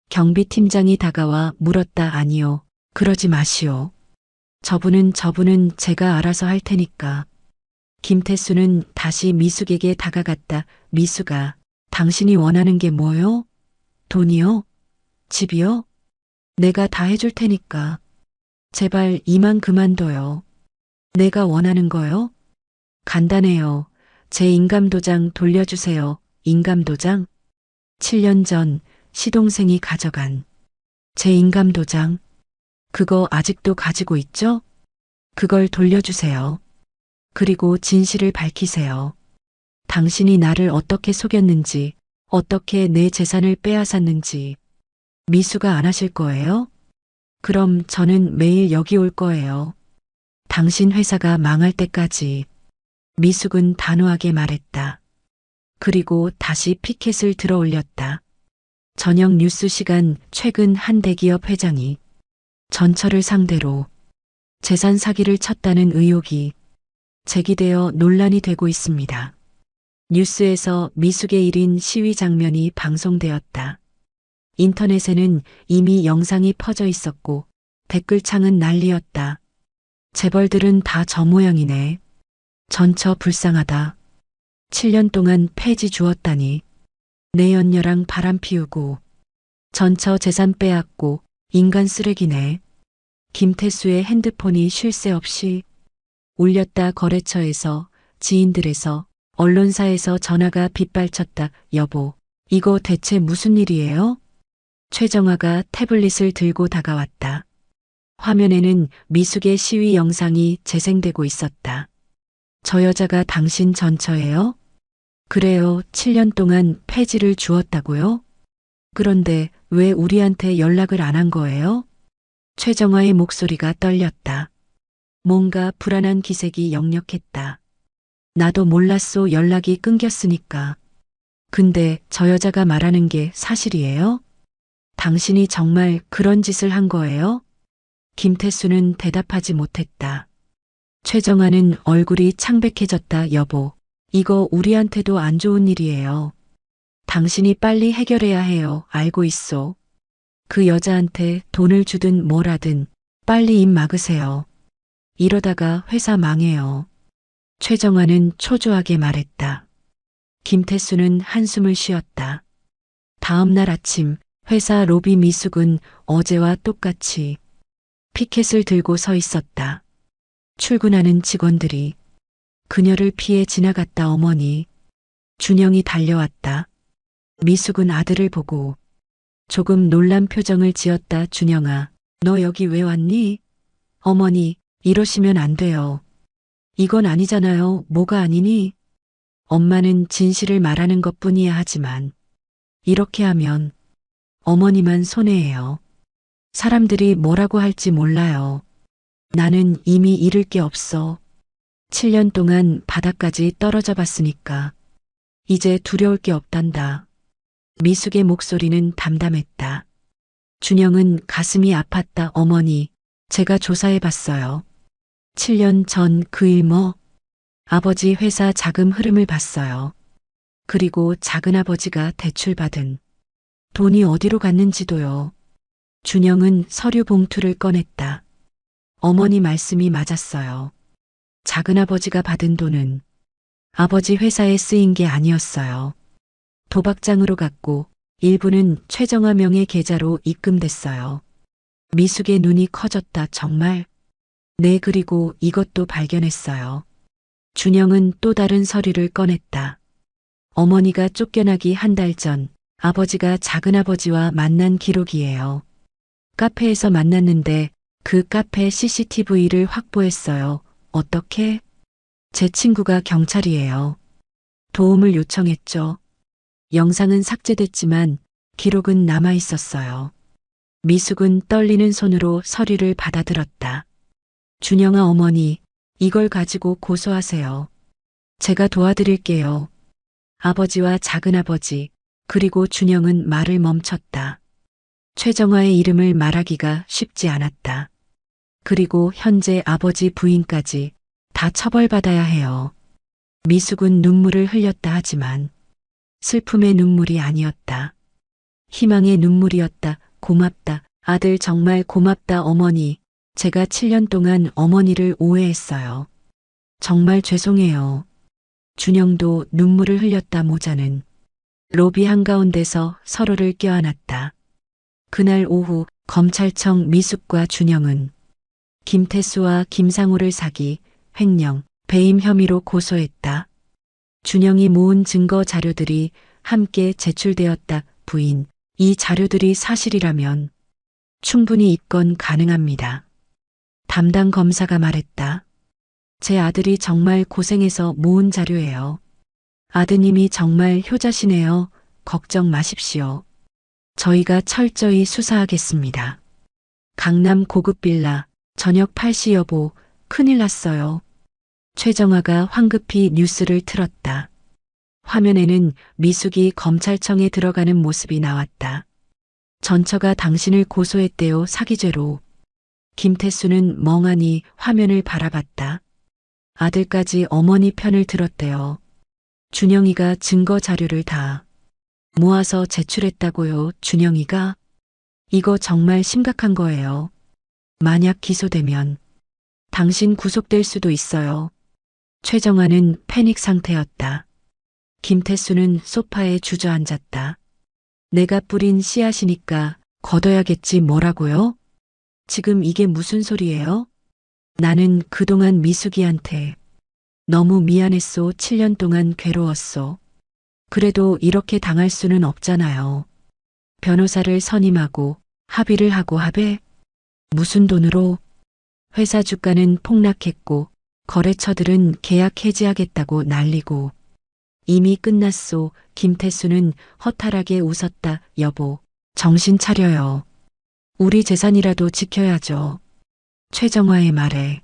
경비팀장이 다가와 물었다. 아니요. 그러지 마시오. 저분은 제가 알아서 할 테니까. 김태수는 다시 미숙에게 다가갔다. 미숙아, 당신이 원하는 게 뭐요? 돈이요? 집이요? 내가 다 해줄 테니까. 제발 이만 그만둬요. 내가 원하는 거요? 간단해요. 제 인감도장 돌려주세요. 인감도장? 7년 전 시동생이 가져간 제 인감도장. 그거 아직도 가지고 있죠? 그걸 돌려주세요. 그리고 진실을 밝히세요. 당신이 나를 어떻게 속였는지, 어떻게 내 재산을 빼앗았는지 미수가 안 하실 거예요? 그럼 저는 매일 여기 올 거예요. 당신 회사가 망할 때까지. 미숙은 단호하게 말했다. 그리고 다시 피켓을 들어 올렸다. 저녁 뉴스 시간 최근 한 대기업 회장이 전처를 상대로 재산 사기를 쳤다는 의혹이 제기되어 논란이 되고 있습니다. 뉴스에서 미숙의 1인 시위 장면이 방송되었다. 인터넷에는 이미 영상이 퍼져 있었고 댓글창은 난리였다. 재벌들은 다 저 모양이네. 전처 불쌍하다. 7년 동안 폐지 주었다니. 내 연녀랑 바람 피우고 전처 재산 빼앗고 인간 쓰레기네. 김태수의 핸드폰이 쉴 새 없이 울렸다. 거래처에서, 지인들에서, 언론사에서 전화가 빗발쳤다. 여보, 이거 대체 무슨 일이에요? 최정화가 태블릿을 들고 다가왔다. 화면에는 미숙의 시위 영상이 재생되고 있었다. 저 여자가 당신 전처예요? 그래요. 7년 동안 폐지를 주었다고요? 그런데 왜 우리한테 연락을 안 한 거예요? 최정화의 목소리가 떨렸다. 뭔가 불안한 기색이 역력했다. 나도 몰랐소. 연락이 끊겼으니까. 근데 저 여자가 말하는 게 사실이에요? 당신이 정말 그런 짓을 한 거예요? 김태수는 대답하지 못했다. 최정화는 얼굴이 창백해졌다. 여보, 이거 우리한테도 안 좋은 일이에요. 당신이 빨리 해결해야 해요. 알고 있소. 그 여자한테 돈을 주든 뭘 하든 빨리 입 막으세요. 이러다가 회사 망해요. 최정화는 초조하게 말했다. 김태수는 한숨을 쉬었다. 다음 날 아침 회사 로비 미숙은 어제와 똑같이 피켓을 들고 서 있었다. 출근하는 직원들이 그녀를 피해 지나갔다. 어머니. 준영이 달려왔다. 미숙은 아들을 보고 조금 놀란 표정을 지었다. 준영아, 너 여기 왜 왔니? 어머니, 이러시면 안 돼요. 이건 아니잖아요. 뭐가 아니니? 엄마는 진실을 말하는 것뿐이야. 하지만 이렇게 하면 어머니만 손해예요. 사람들이 뭐라고 할지 몰라요. 나는 이미 잃을 게 없어. 7년 동안 바닥까지 떨어져 봤으니까 이제 두려울 게 없단다. 미숙의 목소리는 담담했다. 준영은 가슴이 아팠다. 어머니, 제가 조사해 봤어요. 7년 전 그 일 아버지 회사 자금 흐름을 봤어요. 그리고 작은아버지가 대출받은 돈이 어디로 갔는지도요. 준영은 서류 봉투를 꺼냈다. 어머니 말씀이 맞았어요. 작은아버지가 받은 돈은 아버지 회사에 쓰인 게 아니었어요. 도박장으로 갔고 일부는 최정화 명의 계좌로 입금됐어요. 미숙의 눈이 커졌다. 정말? 네, 그리고 이것도 발견했어요. 준영은 또 다른 서류를 꺼냈다. 어머니가 쫓겨나기 한 달 전 아버지가 작은아버지와 만난 기록이에요. 카페에서 만났는데 그 카페 CCTV를 확보했어요. 어떻게? 제 친구가 경찰이에요. 도움을 요청했죠. 영상은 삭제됐지만 기록은 남아 있었어요. 미숙은 떨리는 손으로 서류를 받아들었다. 준영아, 어머니, 이걸 가지고 고소하세요. 제가 도와드릴게요. 아버지와 작은아버지, 그리고 준영은 말을 멈췄다. 최정화의 이름을 말하기가 쉽지 않았다. 그리고 현재 아버지 부인까지 다 처벌받아야 해요. 미숙은 눈물을 흘렸다. 하지만 슬픔의 눈물이 아니었다. 희망의 눈물이었다. 고맙다. 아들 정말 고맙다. 어머니, 제가 7년 동안 어머니를 오해했어요. 정말 죄송해요. 준영도 눈물을 흘렸다. 모자는 로비 한가운데서 서로를 껴안았다. 그날 오후 검찰청 미숙과 준영은 김태수와 김상우를 사기, 횡령, 배임 혐의로 고소했다. 준영이 모은 증거 자료들이 함께 제출되었다. 부인, 이 자료들이 사실이라면 충분히 입건 가능합니다. 담당 검사가 말했다. 제 아들이 정말 고생해서 모은 자료예요. 아드님이 정말 효자시네요. 걱정 마십시오. 저희가 철저히 수사하겠습니다. 강남 고급 빌라, 저녁 8시. 여보, 큰일 났어요. 최정화가 황급히 뉴스를 틀었다. 화면에는 미숙이 검찰청에 들어가는 모습이 나왔다. 전처가 당신을 고소했대요, 사기죄로. 김태수는 멍하니 화면을 바라봤다. 아들까지 어머니 편을 들었대요. 준영이가 증거 자료를 다 모아서 제출했다고요, 준영이가? 이거 정말 심각한 거예요. 만약 기소되면 당신 구속될 수도 있어요. 최정아는 패닉 상태였다. 김태수는 소파에 주저앉았다. 내가 뿌린 씨앗이니까 걷어야겠지 뭐라고요? 지금 이게 무슨 소리예요? 나는 그동안 미숙이한테 너무 미안했소. 7년 동안 괴로웠소. 그래도 이렇게 당할 수는 없잖아요. 변호사를 선임하고 합의를 하고 합의? 무슨 돈으로? 회사 주가는 폭락했고 거래처들은 계약 해지하겠다고 난리고. 이미 끝났소. 김태수는 허탈하게 웃었다. 여보, 정신 차려요. 우리 재산이라도 지켜야죠. 최정화의 말에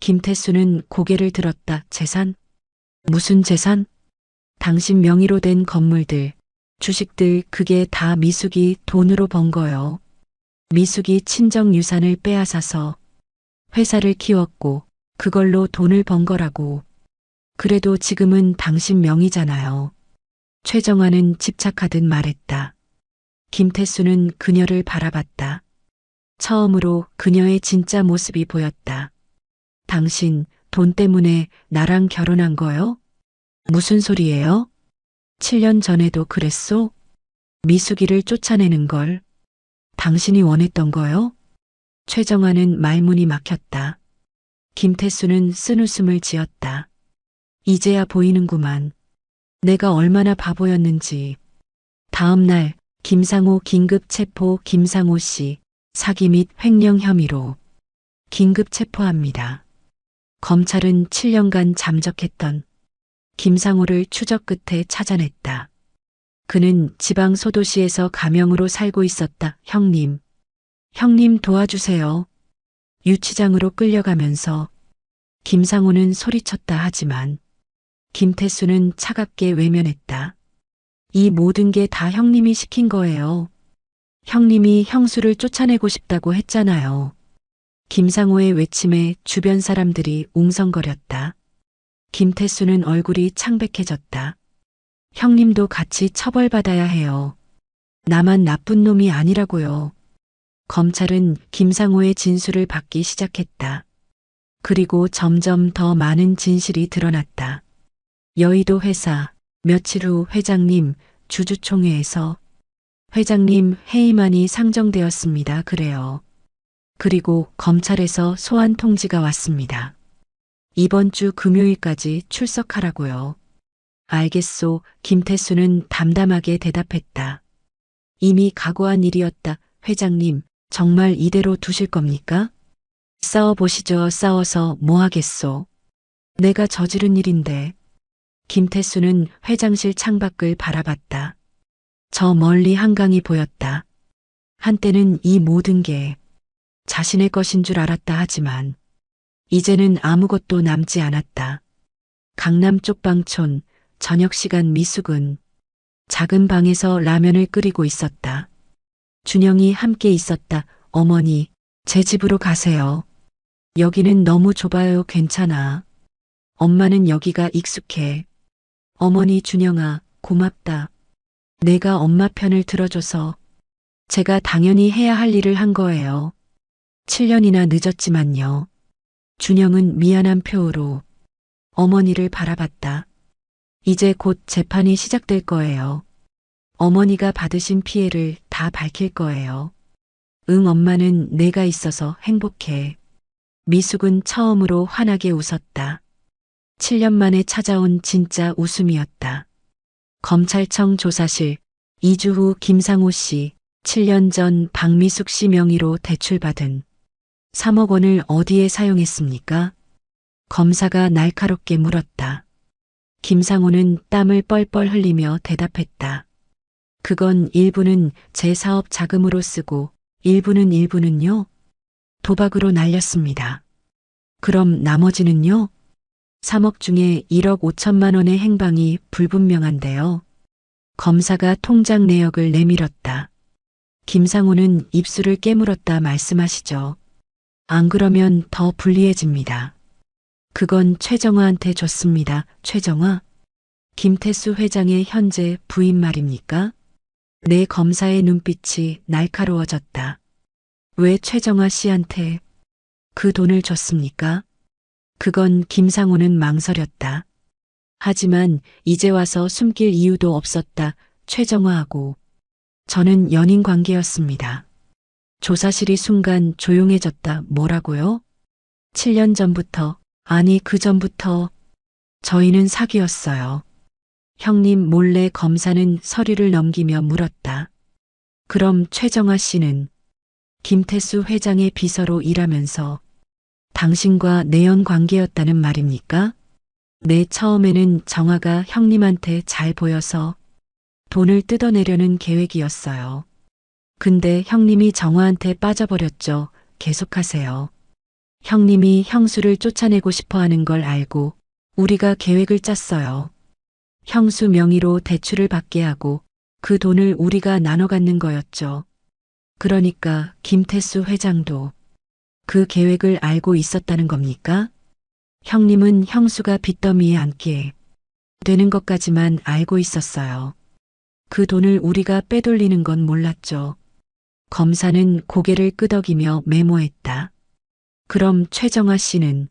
김태수는 고개를 들었다. 재산? 무슨 재산? 당신 명의로 된 건물들, 주식들, 그게 다 미숙이 돈으로 번 거요. 미숙이 친정 유산을 빼앗아서 회사를 키웠고 그걸로 돈을 번 거라고. 그래도 지금은 당신 명의잖아요. 최정화는 집착하듯 말했다. 김태수는 그녀를 바라봤다. 처음으로 그녀의 진짜 모습이 보였다. 당신 돈 때문에 나랑 결혼한 거요? 무슨 소리예요? 7년 전에도 그랬소? 미숙이를 쫓아내는 걸 당신이 원했던 거요? 최정화는 말문이 막혔다. 김태수는 쓴웃음을 지었다. 이제야 보이는구만. 내가 얼마나 바보였는지. 다음 날 김상호 긴급 체포. 김상호 씨 사기 및 횡령 혐의로 긴급 체포합니다. 검찰은 7년간 잠적했던 김상호를 추적 끝에 찾아냈다. 그는 지방 소도시에서 가명으로 살고 있었다. 형님 도와주세요. 유치장으로 끌려가면서 김상호는 소리쳤다. 하지만 김태수는 차갑게 외면했다. 이 모든 게 다 형님이 시킨 거예요. 형님이 형수를 쫓아내고 싶다고 했잖아요. 김상호의 외침에 주변 사람들이 웅성거렸다. 김태수는 얼굴이 창백해졌다. 형님도 같이 처벌받아야 해요. 나만 나쁜 놈이 아니라고요. 검찰은 김상호의 진술을 받기 시작했다. 그리고 점점 더 많은 진실이 드러났다. 여의도 회사, 며칠 후 회장님 주주총회에서 회장님 해임안이 상정되었습니다. 그래요. 그리고 검찰에서 소환 통지가 왔습니다. 이번 주 금요일까지 출석하라고요. 알겠소. 김태수는 담담하게 대답했다. 이미 각오한 일이었다. 회장님, 정말 이대로 두실 겁니까? 싸워보시죠. 싸워서 뭐 하겠소. 내가 저지른 일인데. 김태수는 회장실 창밖을 바라봤다. 저 멀리 한강이 보였다. 한때는 이 모든 게 자신의 것인 줄 알았다. 하지만 이제는 아무것도 남지 않았다. 강남 쪽방촌 저녁 시간 미숙은 작은 방에서 라면을 끓이고 있었다. 준영이 함께 있었다. 어머니, 제 집으로 가세요. 여기는 너무 좁아요. 괜찮아. 엄마는 여기가 익숙해. 어머니. 준영아, 고맙다. 내가 엄마 편을 들어줘서 제가 당연히 해야 할 일을 한 거예요. 7년이나 늦었지만요. 준영은 미안한 표로 어머니를 바라봤다. 이제 곧 재판이 시작될 거예요. 어머니가 받으신 피해를 다 밝힐 거예요. 응, 엄마는 내가 있어서 행복해. 미숙은 처음으로 환하게 웃었다. 7년 만에 찾아온 진짜 웃음이었다. 검찰청 조사실 2주 후 김상호 씨 7년 전 박미숙 씨 명의로 대출받은 3억 원을 어디에 사용했습니까? 검사가 날카롭게 물었다. 김상호는 땀을 뻘뻘 흘리며 대답했다. 그건 일부는 제 사업 자금으로 쓰고 일부는요? 도박으로 날렸습니다. 그럼 나머지는요? 3억 중에 1억 5천만 원의 행방이 불분명한데요. 검사가 통장 내역을 내밀었다. 김상우는 입술을 깨물었다 말씀하시죠. 안 그러면 더 불리해집니다. 그건 최정화한테 줬습니다. 최정화? 김태수 회장의 현재 부인 말입니까? 내 검사의 눈빛이 날카로워졌다. 왜 최정화 씨한테 그 돈을 줬습니까? 그건 김상우는 망설였다. 하지만 이제 와서 숨길 이유도 없었다. 최정화하고 저는 연인 관계였습니다. 조사실이 순간 조용해졌다. 뭐라고요? 7년 전부터, 아니 그 전부터 저희는 사귀었어요. 형님 몰래 검사는 서류를 넘기며 물었다. 그럼 최정화 씨는 김태수 회장의 비서로 일하면서 당신과 내연 관계였다는 말입니까? 네, 처음에는 정화가 형님한테 잘 보여서 돈을 뜯어내려는 계획이었어요. 근데 형님이 정화한테 빠져버렸죠. 계속하세요. 형님이 형수를 쫓아내고 싶어 하는 걸 알고 우리가 계획을 짰어요. 형수 명의로 대출을 받게 하고 그 돈을 우리가 나눠 갖는 거였죠. 그러니까 김태수 회장도 그 계획을 알고 있었다는 겁니까? 형님은 형수가 빚더미에 앉게 되는 것까지만 알고 있었어요. 그 돈을 우리가 빼돌리는 건 몰랐죠. 검사는 고개를 끄덕이며 메모했다. 그럼 최정화 씨는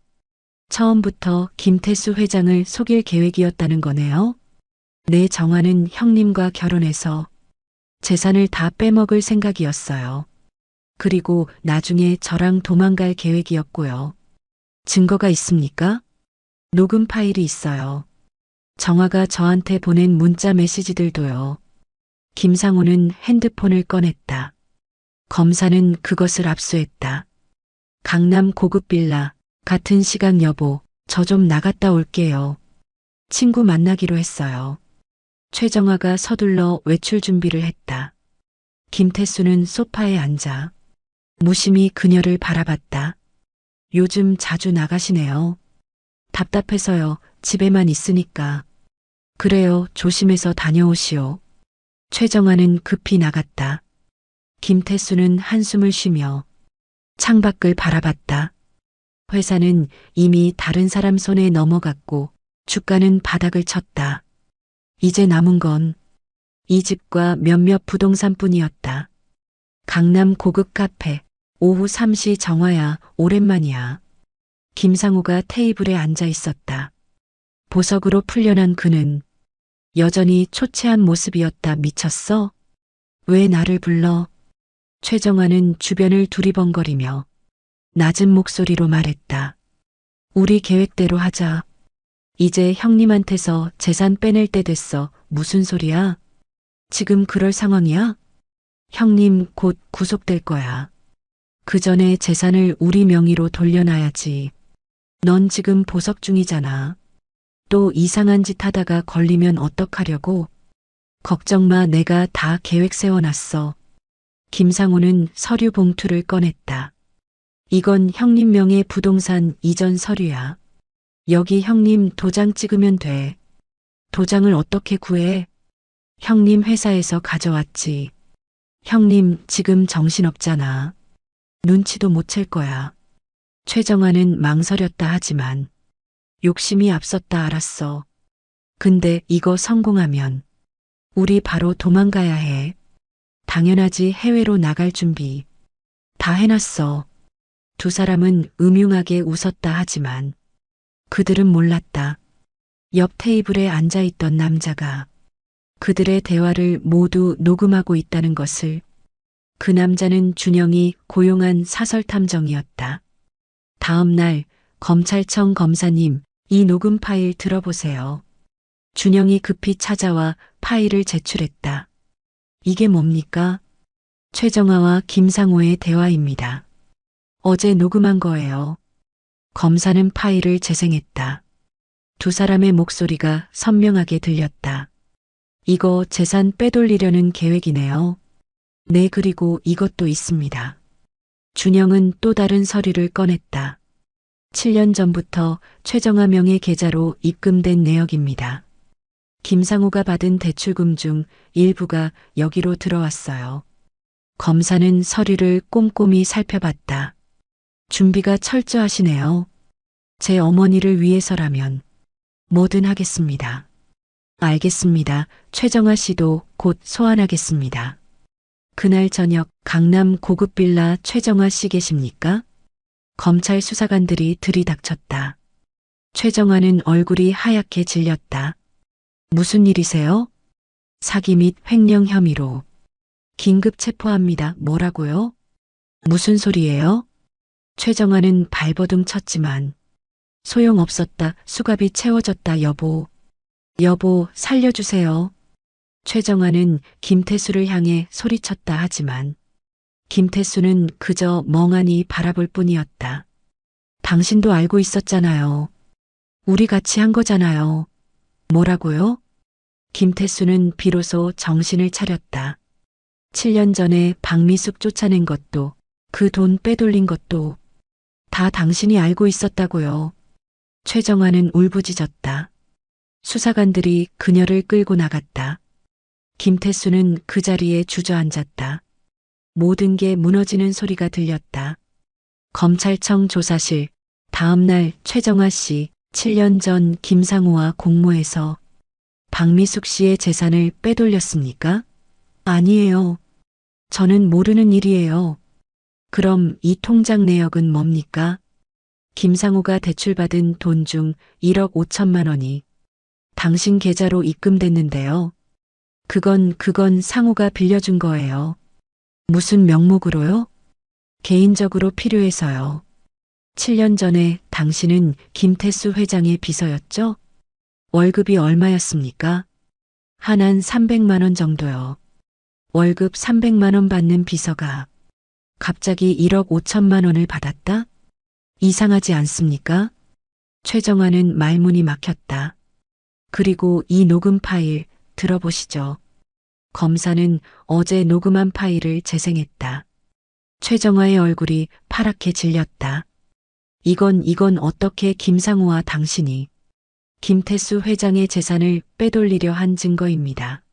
처음부터 김태수 회장을 속일 계획이었다는 거네요? 내 정화는 형님과 결혼해서 재산을 다 빼먹을 생각이었어요. 그리고 나중에 저랑 도망갈 계획이었고요. 증거가 있습니까? 녹음 파일이 있어요. 정화가 저한테 보낸 문자 메시지들도요. 김상우는 핸드폰을 꺼냈다. 검사는 그것을 압수했다. 강남 고급 빌라, 같은 시각 여보, 저 좀 나갔다 올게요. 친구 만나기로 했어요. 최정화가 서둘러 외출 준비를 했다. 김태수는 소파에 앉아 무심히 그녀를 바라봤다. 요즘 자주 나가시네요. 답답해서요. 집에만 있으니까. 그래요. 조심해서 다녀오시오. 최정화는 급히 나갔다. 김태수는 한숨을 쉬며 창밖을 바라봤다. 회사는 이미 다른 사람 손에 넘어갔고 주가는 바닥을 쳤다. 이제 남은 건 이 집과 몇몇 부동산뿐이었다. 강남 고급 카페, 오후 3시 정화야, 오랜만이야. 김상우가 테이블에 앉아 있었다. 보석으로 풀려난 그는 여전히 초췌한 모습이었다. 미쳤어? 왜 나를 불러? 최정화는 주변을 두리번거리며 낮은 목소리로 말했다. 우리 계획대로 하자. 이제 형님한테서 재산 빼낼 때 됐어. 무슨 소리야? 지금 그럴 상황이야? 형님 곧 구속될 거야. 그 전에 재산을 우리 명의로 돌려놔야지. 넌 지금 보석 중이잖아. 또 이상한 짓 하다가 걸리면 어떡하려고? 걱정 마, 내가 다 계획 세워놨어. 김상우는 서류 봉투를 꺼냈다. 이건 형님 명의 부동산 이전 서류야. 여기 형님 도장 찍으면 돼. 도장을 어떻게 구해? 형님 회사에서 가져왔지. 형님 지금 정신없잖아. 눈치도 못 챌 거야. 최정화는 망설였다 하지만 욕심이 앞섰다. 알았어. 근데 이거 성공하면 우리 바로 도망가야 해. 당연하지. 해외로 나갈 준비 다 해놨어. 두 사람은 음흉하게 웃었다 하지만 그들은 몰랐다. 옆 테이블에 앉아있던 남자가 그들의 대화를 모두 녹음하고 있다는 것을. 그 남자는 준영이 고용한 사설탐정이었다. 다음 날 검찰청 검사님, 이 녹음 파일 들어보세요. 준영이 급히 찾아와 파일을 제출했다. 이게 뭡니까? 최정화와 김상우의 대화입니다. 어제 녹음한 거예요. 검사는 파일을 재생했다. 두 사람의 목소리가 선명하게 들렸다. 이거 재산 빼돌리려는 계획이네요. 네, 그리고 이것도 있습니다. 준영은 또 다른 서류를 꺼냈다. 7년 전부터 최정화 명의 계좌로 입금된 내역입니다. 김상우가 받은 대출금 중 일부가 여기로 들어왔어요. 검사는 서류를 꼼꼼히 살펴봤다. 준비가 철저하시네요. 제 어머니를 위해서라면 뭐든 하겠습니다. 알겠습니다. 최정아 씨도 곧 소환하겠습니다. 그날 저녁 강남 고급 빌라 최정아 씨 계십니까? 검찰 수사관들이 들이닥쳤다. 최정아는 얼굴이 하얗게 질렸다. 무슨 일이세요? 사기 및 횡령 혐의로 긴급 체포합니다. 뭐라고요? 무슨 소리예요? 최정아는 발버둥 쳤지만 소용없었다. 수갑이 채워졌다. 여보. 여보, 살려주세요. 최정아는 김태수를 향해 소리쳤다 하지만 김태수는 그저 멍하니 바라볼 뿐이었다. 당신도 알고 있었잖아요. 우리 같이 한 거잖아요. 뭐라고요? 김태수는 비로소 정신을 차렸다. 7년 전에 박미숙 쫓아낸 것도 그 돈 빼돌린 것도 다 당신이 알고 있었다고요. 최정아는 울부짖었다. 수사관들이 그녀를 끌고 나갔다. 김태수는 그 자리에 주저앉았다. 모든 게 무너지는 소리가 들렸다. 검찰청 조사실. 다음 날 최정아 씨 7년 전 김상우와 공모해서 박미숙 씨의 재산을 빼돌렸습니까? 아니에요. 저는 모르는 일이에요. 그럼 이 통장 내역은 뭡니까? 김상우가 대출받은 돈 중 1억 5천만 원이 당신 계좌로 입금됐는데요. 그건 상우가 빌려준 거예요. 무슨 명목으로요? 개인적으로 필요해서요. 7년 전에 당신은 김태수 회장의 비서였죠? 월급이 얼마였습니까? 한 300만 원 정도요. 월급 300만 원 받는 비서가 갑자기 1억 5천만 원을 받았다? 이상하지 않습니까? 최정아는 말문이 막혔다. 그리고 이 녹음 파일 들어보시죠. 검사는 어제 녹음한 파일을 재생했다. 최정아의 얼굴이 파랗게 질렸다. 이건 어떻게 김상우와 당신이 김태수 회장의 재산을 빼돌리려 한 증거입니다.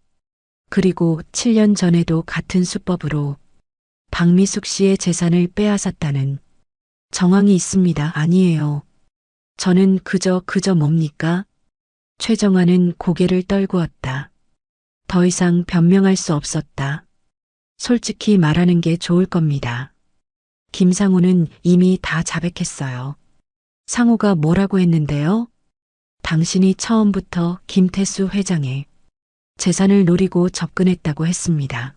그리고 7년 전에도 같은 수법으로 박미숙 씨의 재산을 빼앗았다는 정황이 있습니다. 아니에요. 저는 그저 뭡니까? 최정아는 고개를 떨구었다. 더 이상 변명할 수 없었다. 솔직히 말하는 게 좋을 겁니다. 김상우는 이미 다 자백했어요. 상우가 뭐라고 했는데요? 당신이 처음부터 김태수 회장의 재산을 노리고 접근했다고 했습니다.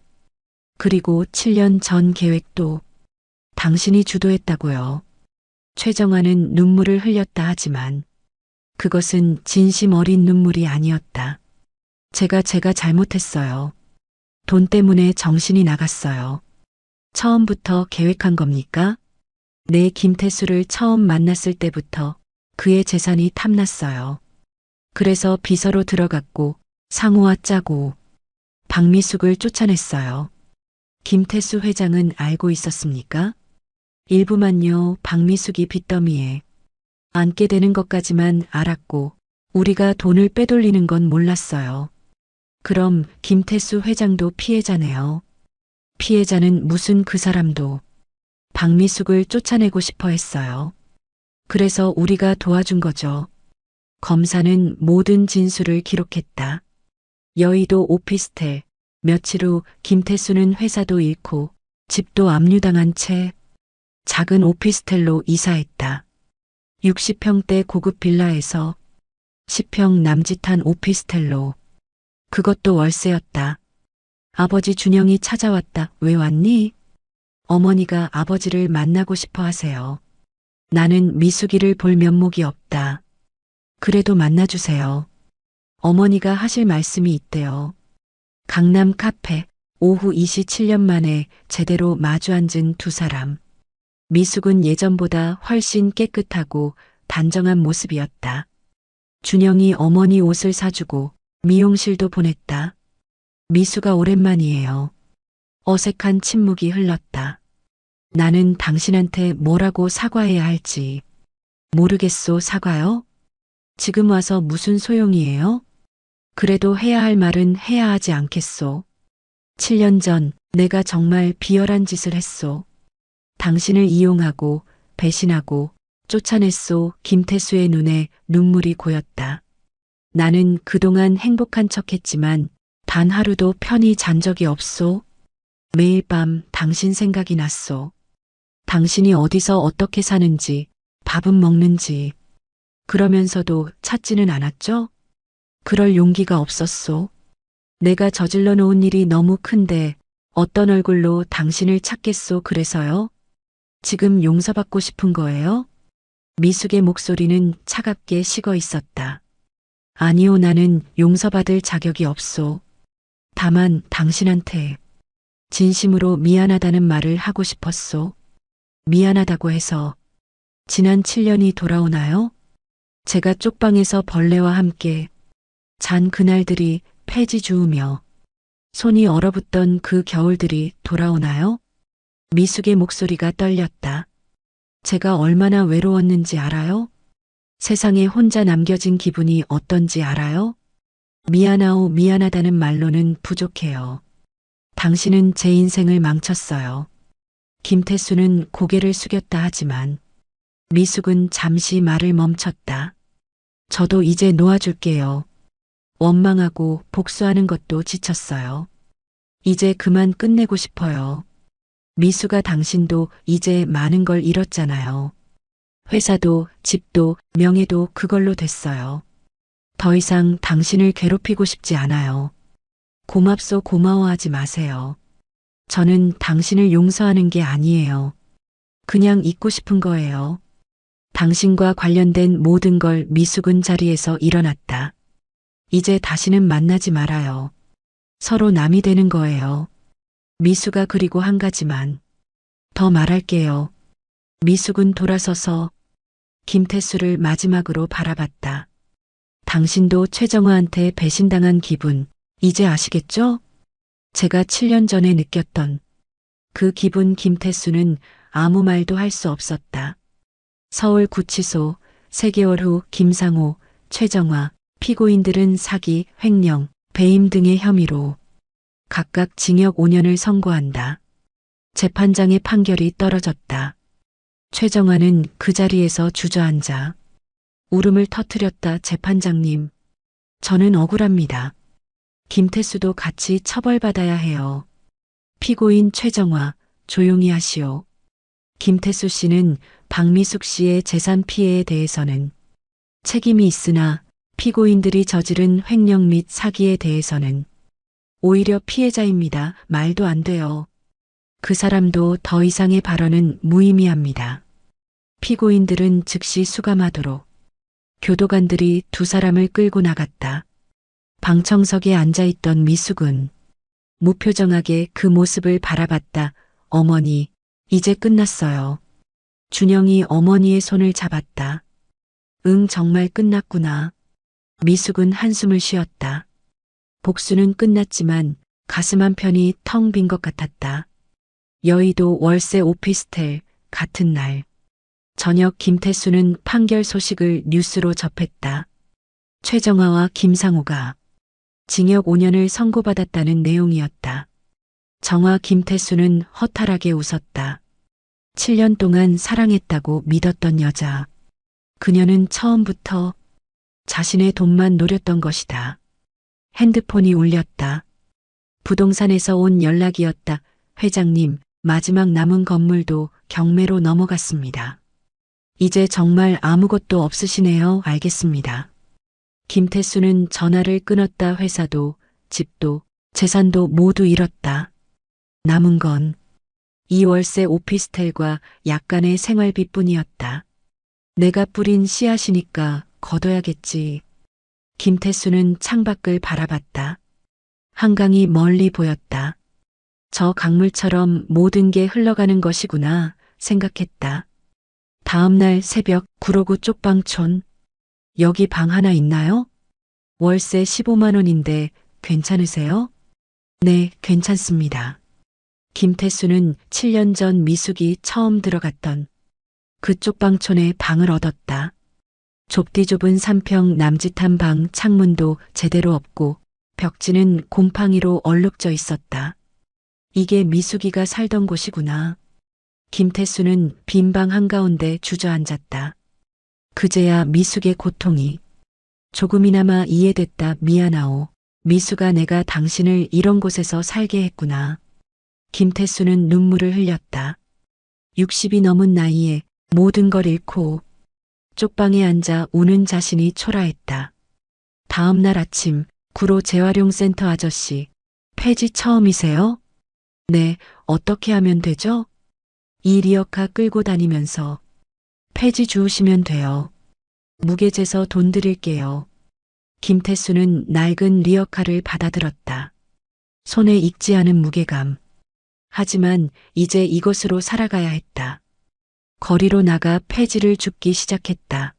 그리고 7년 전 계획도 당신이 주도했다고요. 최정아는 눈물을 흘렸다 하지만 그것은 진심 어린 눈물이 아니었다. 제가 잘못했어요. 돈 때문에 정신이 나갔어요. 처음부터 계획한 겁니까? 내 김태수를 처음 만났을 때부터 그의 재산이 탐났어요. 그래서 비서로 들어갔고 상우와 짜고 박미숙을 쫓아냈어요. 김태수 회장은 알고 있었습니까? 일부만요. 박미숙이 빚더미에 앉게 되는 것까지만 알았고 우리가 돈을 빼돌리는 건 몰랐어요. 그럼 김태수 회장도 피해자네요. 피해자는 무슨 그 사람도 박미숙을 쫓아내고 싶어 했어요. 그래서 우리가 도와준 거죠. 검사는 모든 진술을 기록했다. 여의도 오피스텔. 며칠 후 김태수는 회사도 잃고 집도 압류당한 채 작은 오피스텔로 이사했다. 60평대 고급 빌라에서 10평 남짓한 오피스텔로. 그것도 월세였다. 아버지 준영이 찾아왔다. 왜 왔니? 어머니가 아버지를 만나고 싶어 하세요. 나는 미숙이를 볼 면목이 없다. 그래도 만나주세요. 어머니가 하실 말씀이 있대요. 강남 카페. 오후 27년 만에 제대로 마주 앉은 두 사람. 미숙은 예전보다 훨씬 깨끗하고 단정한 모습이었다. 준영이 어머니 옷을 사주고 미용실도 보냈다. 미수가 오랜만이에요. 어색한 침묵이 흘렀다. 나는 당신한테 뭐라고 사과해야 할지 모르겠소. 사과요? 지금 와서 무슨 소용이에요? 그래도 해야 할 말은 해야 하지 않겠소. 7년 전 내가 정말 비열한 짓을 했소. 당신을 이용하고 배신하고 쫓아냈소. 김태수의 눈에 눈물이 고였다. 나는 그동안 행복한 척했지만 단 하루도 편히 잔 적이 없소. 매일 밤 당신 생각이 났소. 당신이 어디서 어떻게 사는지, 밥은 먹는지. 그러면서도 찾지는 않았죠? 그럴 용기가 없었소. 내가 저질러 놓은 일이 너무 큰데 어떤 얼굴로 당신을 찾겠소. 그래서요? 지금 용서받고 싶은 거예요? 미숙의 목소리는 차갑게 식어 있었다. 아니요, 나는 용서받을 자격이 없소. 다만 당신한테 진심으로 미안하다는 말을 하고 싶었소. 미안하다고 해서 지난 7년이 돌아오나요? 제가 쪽방에서 벌레와 함께 잔 그날들이 폐지 주우며 손이 얼어붙던 그 겨울들이 돌아오나요? 미숙의 목소리가 떨렸다. 제가 얼마나 외로웠는지 알아요? 세상에 혼자 남겨진 기분이 어떤지 알아요? 미안하오. 미안하다는 말로는 부족해요. 당신은 제 인생을 망쳤어요. 김태수는 고개를 숙였다 하지만 미숙은 잠시 말을 멈췄다. 저도 이제 놓아줄게요. 원망하고 복수하는 것도 지쳤어요. 이제 그만 끝내고 싶어요. 미숙아, 당신도 이제 많은 걸 잃었잖아요. 회사도 집도 명예도 그걸로 됐어요. 더 이상 당신을 괴롭히고 싶지 않아요. 고맙소. 고마워하지 마세요. 저는 당신을 용서하는 게 아니에요. 그냥 잊고 싶은 거예요. 당신과 관련된 모든 걸. 미숙은 자리에서 일어났다. 이제 다시는 만나지 말아요. 서로 남이 되는 거예요. 미숙아, 그리고 한 가지만 더 말할게요. 미숙은 돌아서서 김태수를 마지막으로 바라봤다. 당신도 최정화한테 배신당한 기분 이제 아시겠죠? 제가 7년 전에 느꼈던 그 기분. 김태수는 아무 말도 할 수 없었다. 서울구치소 3개월 후 김상호, 최정화 피고인들은 사기, 횡령, 배임 등의 혐의로 각각 징역 5년을 선고한다. 재판장의 판결이 떨어졌다. 최정화는 그 자리에서 주저앉아 울음을 터뜨렸다. 재판장님, 저는 억울합니다. 김태수도 같이 처벌받아야 해요. 피고인 최정화, 조용히 하시오. 김태수 씨는 박미숙 씨의 재산 피해에 대해서는 책임이 있으나 피고인들이 저지른 횡령 및 사기에 대해서는 오히려 피해자입니다. 말도 안 돼요. 그 사람도 더 이상의 발언은 무의미합니다. 피고인들은 즉시 수감하도록. 교도관들이 두 사람을 끌고 나갔다. 방청석에 앉아있던 미숙은 무표정하게 그 모습을 바라봤다. 어머니, 이제 끝났어요. 준영이 어머니의 손을 잡았다. 응, 정말 끝났구나. 미숙은 한숨을 쉬었다. 복수는 끝났지만 가슴 한편이 텅 빈 것 같았다. 여의도 월세 오피스텔 같은 날. 저녁 김태수는 판결 소식을 뉴스로 접했다. 최정화와 김상호가 징역 5년을 선고받았다는 내용이었다. 정화 김태수는 허탈하게 웃었다. 7년 동안 사랑했다고 믿었던 여자. 그녀는 처음부터 자신의 돈만 노렸던 것이다. 핸드폰이 울렸다. 부동산에서 온 연락이었다. 회장님, 마지막 남은 건물도 경매로 넘어갔습니다. 이제 정말 아무것도 없으시네요. 알겠습니다. 김태수는 전화를 끊었다. 회사도 집도 재산도 모두 잃었다. 남은 건 이 월세 오피스텔과 약간의 생활비뿐이었다. 내가 뿌린 씨앗이니까 거둬야겠지. 김태수는 창밖을 바라봤다. 한강이 멀리 보였다. 저 강물처럼 모든 게 흘러가는 것이구나 생각했다. 다음 날 새벽 구로구 쪽방촌. 여기 방 하나 있나요? 월세 15만 원인데 괜찮으세요? 네, 괜찮습니다. 김태수는 7년 전 미숙이 처음 들어갔던 그쪽 방촌에 방을 얻었다. 좁디 좁은 3평 남짓한 방. 창문도 제대로 없고 벽지는 곰팡이로 얼룩져 있었다. 이게 미숙이가 살던 곳이구나. 김태수는 빈 방 한가운데 주저앉았다. 그제야 미숙의 고통이 조금이나마 이해됐다. 미안하오. 미숙아, 내가 당신을 이런 곳에서 살게 했구나. 김태수는 눈물을 흘렸다. 60이 넘은 나이에 모든 걸 잃고 쪽방에 앉아 우는 자신이 초라했다. 다음 날 아침, 구로 재활용센터 아저씨, 폐지 처음이세요? 네, 어떻게 하면 되죠? 이 리어카 끌고 다니면서 폐지 주우시면 돼요. 무게재서 돈 드릴게요. 김태수는 낡은 리어카를 받아들었다. 손에 익지 않은 무게감. 하지만 이제 이것으로 살아가야 했다. 거리로 나가 폐지를 줍기 시작했다.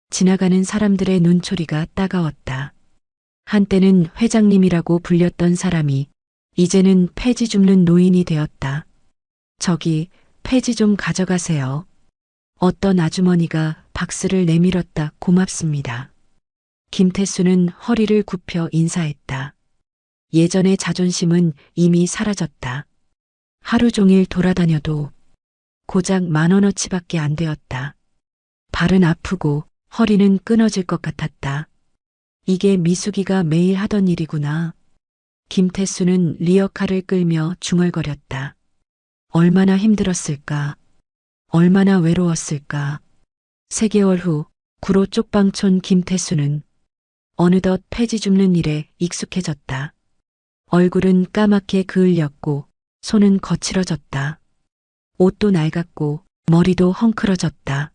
지나가는 사람들의 눈초리가 따가웠다. 한때는 회장님이라고 불렸던 사람이 이제는 폐지 줍는 노인이 되었다. 저기, 폐지 좀 가져가세요. 어떤 아주머니가 박스를 내밀었다. 고맙습니다. 김태수는 허리를 굽혀 인사했다. 예전의 자존심은 이미 사라졌다. 하루 종일 돌아다녀도 고작 10,000원어치밖에 안 되었다. 발은 아프고 허리는 끊어질 것 같았다. 이게 미숙이가 매일 하던 일이구나. 김태수는 리어카를 끌며 중얼거렸다. 얼마나 힘들었을까? 얼마나 외로웠을까? 3개월 후 구로 쪽방촌. 김태수는 어느덧 폐지 줍는 일에 익숙해졌다. 얼굴은 까맣게 그을렸고 손은 거칠어졌다. 옷도 낡았고 머리도 헝클어졌다.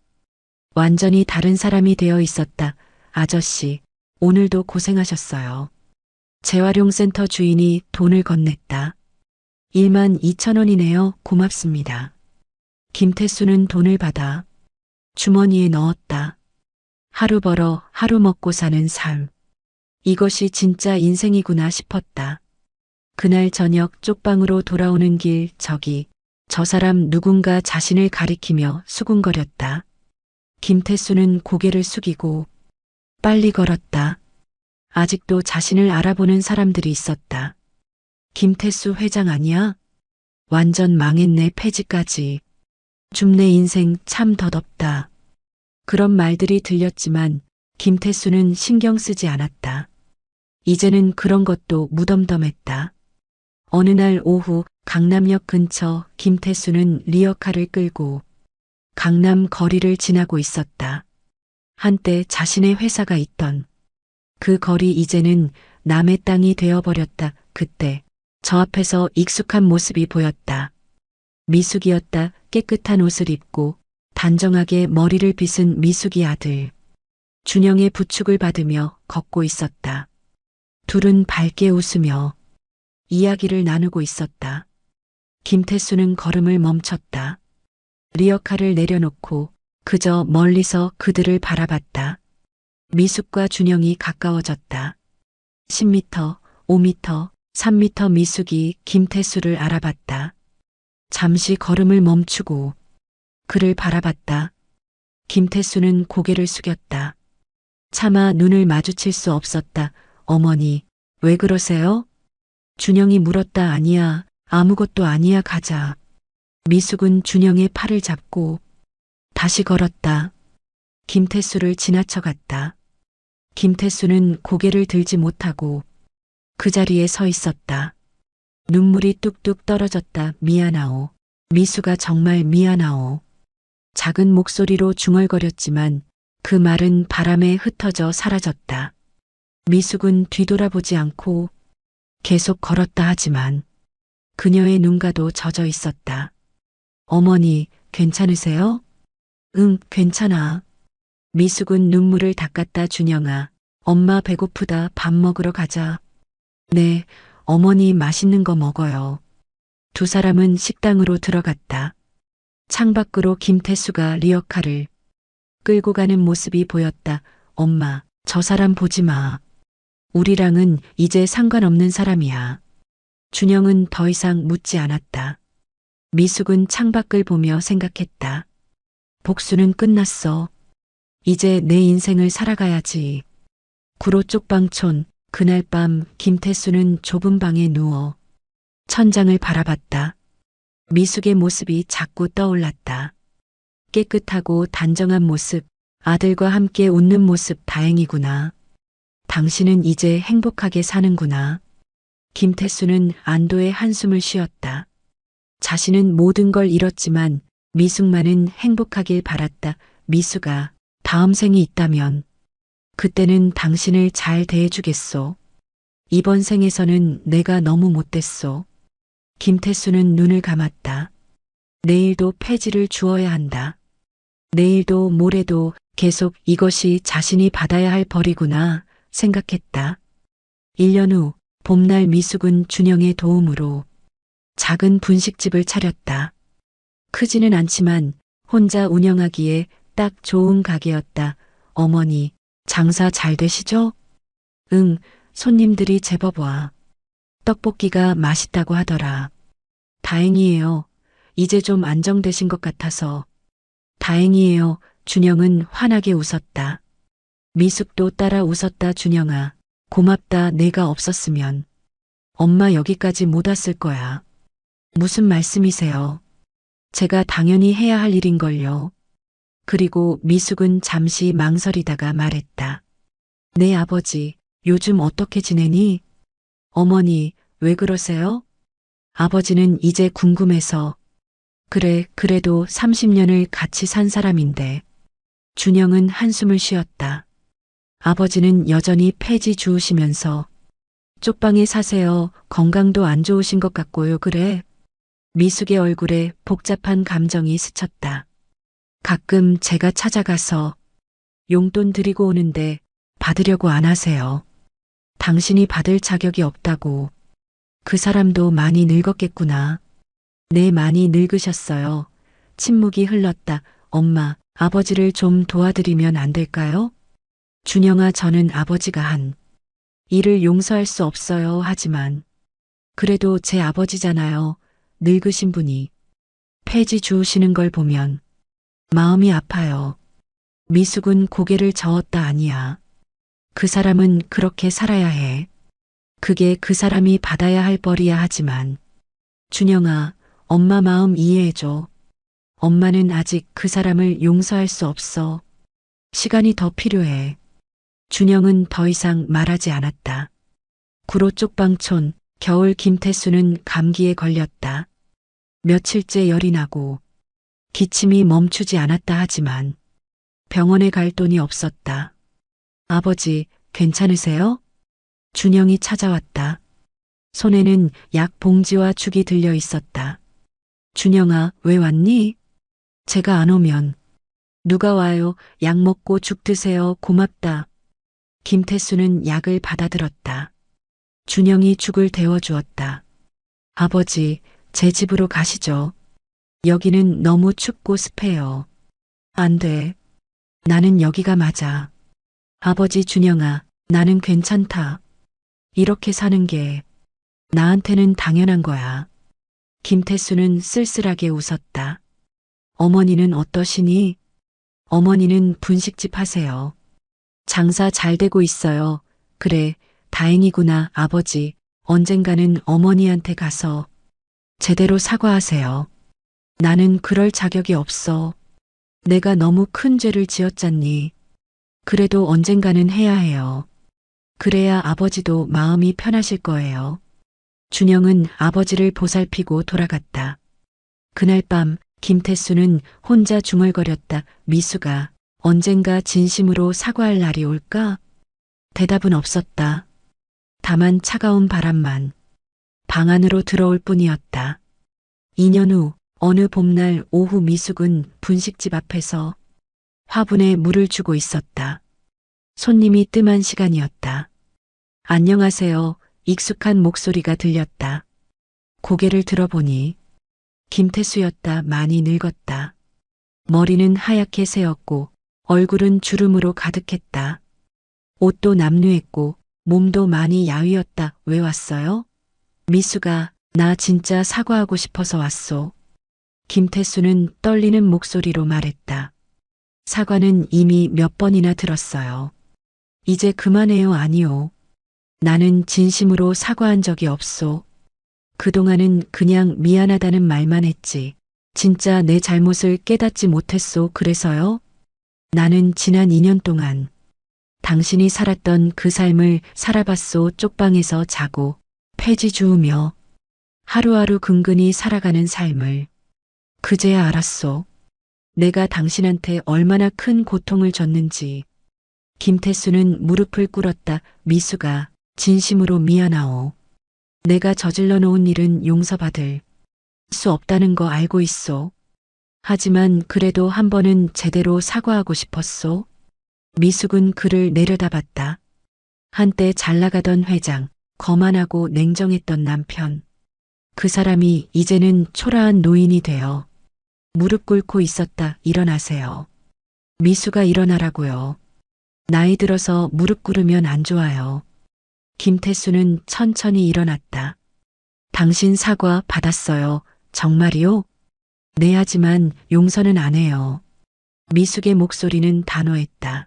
완전히 다른 사람이 되어 있었다. 아저씨, 오늘도 고생하셨어요. 재활용센터 주인이 돈을 건넸다. 12,000원이네요. 고맙습니다. 김태수는 돈을 받아 주머니에 넣었다. 하루 벌어 하루 먹고 사는 삶. 이것이 진짜 인생이구나 싶었다. 그날 저녁 쪽방으로 돌아오는 길, 저기 저 사람 누군가 자신을 가리키며 수군거렸다. 김태수는 고개를 숙이고 빨리 걸었다. 아직도 자신을 알아보는 사람들이 있었다. 김태수 회장 아니야? 완전 망했네. 폐지까지. 줍내 인생 참 덧없다. 그런 말들이 들렸지만 김태수는 신경 쓰지 않았다. 이제는 그런 것도 무덤덤했다. 어느 날 오후 강남역 근처 김태수는 리어카를 끌고 강남 거리를 지나고 있었다. 한때 자신의 회사가 있던 그 거리, 이제는 남의 땅이 되어버렸다. 그때 저 앞에서 익숙한 모습이 보였다. 미숙이었다. 깨끗한 옷을 입고 단정하게 머리를 빗은 미숙이 아들. 준영의 부축을 받으며 걷고 있었다. 둘은 밝게 웃으며 이야기를 나누고 있었다. 김태수는 걸음을 멈췄다. 리어카를 내려놓고 그저 멀리서 그들을 바라봤다. 미숙과 준영이 가까워졌다. 10m, 5m, 3m. 미숙이 김태수를 알아봤다. 잠시 걸음을 멈추고 그를 바라봤다. 김태수는 고개를 숙였다. 차마 눈을 마주칠 수 없었다. 어머니, 왜 그러세요? 준영이 물었다. 아니야, 아무것도 아니야. 가자. 미숙은 준영의 팔을 잡고 다시 걸었다. 김태수를 지나쳐갔다. 김태수는 고개를 들지 못하고 그 자리에 서 있었다. 눈물이 뚝뚝 떨어졌다. 미안하오. 미숙아, 정말 미안하오. 작은 목소리로 중얼거렸지만 그 말은 바람에 흩어져 사라졌다. 미숙은 뒤돌아보지 않고 계속 걸었다. 하지만 그녀의 눈가도 젖어 있었다. 어머니, 괜찮으세요? 응, 괜찮아. 미숙은 눈물을 닦았다. 준영아, 엄마 배고프다. 밥 먹으러 가자. 네, 어머니 맛있는 거 먹어요. 두 사람은 식당으로 들어갔다. 창밖으로 김태수가 리어카를 끌고 가는 모습이 보였다. 엄마, 저 사람 보지 마. 우리랑은 이제 상관없는 사람이야. 준영은 더 이상 묻지 않았다. 미숙은 창밖을 보며 생각했다. 복수는 끝났어. 이제 내 인생을 살아가야지. 구로 쪽방촌. 그날 밤 김태수는 좁은 방에 누워 천장을 바라봤다. 미숙의 모습이 자꾸 떠올랐다. 깨끗하고 단정한 모습, 아들과 함께 웃는 모습 다행이구나. 당신은 이제 행복하게 사는구나. 김태수는 안도의 한숨을 쉬었다. 자신은 모든 걸 잃었지만 미숙만은 행복하길 바랐다. 미숙아, 다음 생이 있다면 그때는 당신을 잘 대해주겠소. 이번 생에서는 내가 너무 못됐소. 김태수는 눈을 감았다. 내일도 폐지를 주어야 한다. 내일도 모레도 계속 이것이 자신이 받아야 할 벌이구나 생각했다. 1년 후 봄날 미숙은 준영의 도움으로 작은 분식집을 차렸다. 크지는 않지만 혼자 운영하기에 딱 좋은 가게였다. 어머니, 장사 잘 되시죠? 응, 손님들이 제법 와. 떡볶이가 맛있다고 하더라. 다행이에요. 이제 좀 안정되신 것 같아서. 다행이에요. 준영은 환하게 웃었다. 미숙도 따라 웃었다. 준영아, 고맙다. 내가 없었으면 엄마 여기까지 못 왔을 거야. 무슨 말씀이세요? 제가 당연히 해야 할 일인걸요. 그리고 미숙은 잠시 망설이다가 말했다. 내 아버지, 요즘 어떻게 지내니? 어머니, 왜 그러세요? 아버지는 이제 궁금해서. 그래, 그래도 30년을 같이 산 사람인데. 준영은 한숨을 쉬었다. 아버지는 여전히 폐지 주우시면서 쪽방에 사세요. 건강도 안 좋으신 것 같고요. 그래. 미숙의 얼굴에 복잡한 감정이 스쳤다. 가끔 제가 찾아가서 용돈 드리고 오는데 받으려고 안 하세요. 당신이 받을 자격이 없다고. 그 사람도 많이 늙었겠구나. 네, 많이 늙으셨어요. 침묵이 흘렀다. 엄마, 아버지를 좀 도와드리면 안 될까요? 준영아, 저는 아버지가 한 일을 용서할 수 없어요. 하지만 그래도 제 아버지잖아요. 늙으신 분이 폐지 주우시는 걸 보면 마음이 아파요. 미숙은 고개를 저었다. 아니야. 그 사람은 그렇게 살아야 해. 그게 그 사람이 받아야 할 벌이야. 하지만 준영아, 엄마 마음 이해해줘. 엄마는 아직 그 사람을 용서할 수 없어. 시간이 더 필요해. 준영은 더 이상 말하지 않았다. 구로 쪽방촌, 겨울. 김태수는 감기에 걸렸다. 며칠째 열이 나고 기침이 멈추지 않았다. 하지만 병원에 갈 돈이 없었다. 아버지, 괜찮으세요? 준영이 찾아왔다. 손에는 약 봉지와 죽이 들려 있었다. 준영아, 왜 왔니? 제가 안 오면 누가 와요? 약 먹고 죽 드세요. 고맙다. 김태수는 약을 받아들었다. 준영이 죽을 데워주었다. 아버지, 제 집으로 가시죠. 여기는 너무 춥고 습해요. 안 돼. 나는 여기가 맞아. 아버지. 준영아, 나는 괜찮다. 이렇게 사는 게 나한테는 당연한 거야. 김태수는 쓸쓸하게 웃었다. 어머니는 어떠시니? 어머니는 분식집 하세요. 장사 잘 되고 있어요. 그래, 다행이구나. 아버지, 언젠가는 어머니한테 가서 제대로 사과하세요. 나는 그럴 자격이 없어. 내가 너무 큰 죄를 지었잖니. 그래도 언젠가는 해야 해요. 그래야 아버지도 마음이 편하실 거예요. 준영은 아버지를 보살피고 돌아갔다. 그날 밤 김태수는 혼자 중얼거렸다. 미숙아, 언젠가 진심으로 사과할 날이 올까? 대답은 없었다. 다만 차가운 바람만 방 안으로 들어올 뿐이었다. 2년 후 어느 봄날 오후 미숙은 분식집 앞에서 화분에 물을 주고 있었다. 손님이 뜸한 시간이었다. 안녕하세요. 익숙한 목소리가 들렸다. 고개를 들어보니 김태수였다. 많이 늙었다. 머리는 하얗게 새었고 얼굴은 주름으로 가득했다. 옷도 남루했고 몸도 많이 야위었다. 왜 왔어요? 미숙아, 나 진짜 사과하고 싶어서 왔소. 김태수는 떨리는 목소리로 말했다. 사과는 이미 몇 번이나 들었어요. 이제 그만해요. 아니요. 나는 진심으로 사과한 적이 없소. 그동안은 그냥 미안하다는 말만 했지. 진짜 내 잘못을 깨닫지 못했소. 그래서요? 나는 지난 2년 동안 당신이 살았던 그 삶을 살아봤소. 쪽방에서 자고 폐지 주우며 하루하루 근근히 살아가는 삶을. 그제야 알았소. 내가 당신한테 얼마나 큰 고통을 줬는지. 김태수는 무릎을 꿇었다. 미수가 진심으로 미안하오. 내가 저질러 놓은 일은 용서받을 수 없다는 거 알고 있소. 하지만 그래도 한 번은 제대로 사과하고 싶었소. 미숙은 그를 내려다봤다. 한때 잘 나가던 회장, 거만하고 냉정했던 남편. 그 사람이 이제는 초라한 노인이 되어 무릎 꿇고 있었다. 일어나세요. 미수가 일어나라고요. 나이 들어서 무릎 꿇으면 안 좋아요. 김태수는 천천히 일어났다. 당신 사과 받았어요. 정말이요? 네, 하지만 용서는 안 해요. 미숙의 목소리는 단호했다.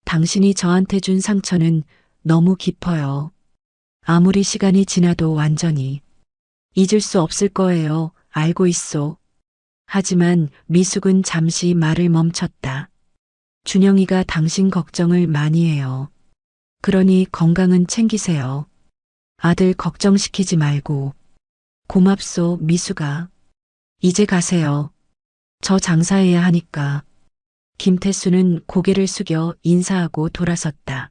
당신이 저한테 준 상처는 너무 깊어요. 아무리 시간이 지나도 완전히 잊을 수 없을 거예요. 알고 있소. 하지만 미숙은 잠시 말을 멈췄다. 준영이가 당신 걱정을 많이 해요. 그러니 건강은 챙기세요. 아들 걱정시키지 말고. 고맙소. 미숙아. 이제 가세요. 저 장사해야 하니까. 김태수는 고개를 숙여 인사하고 돌아섰다.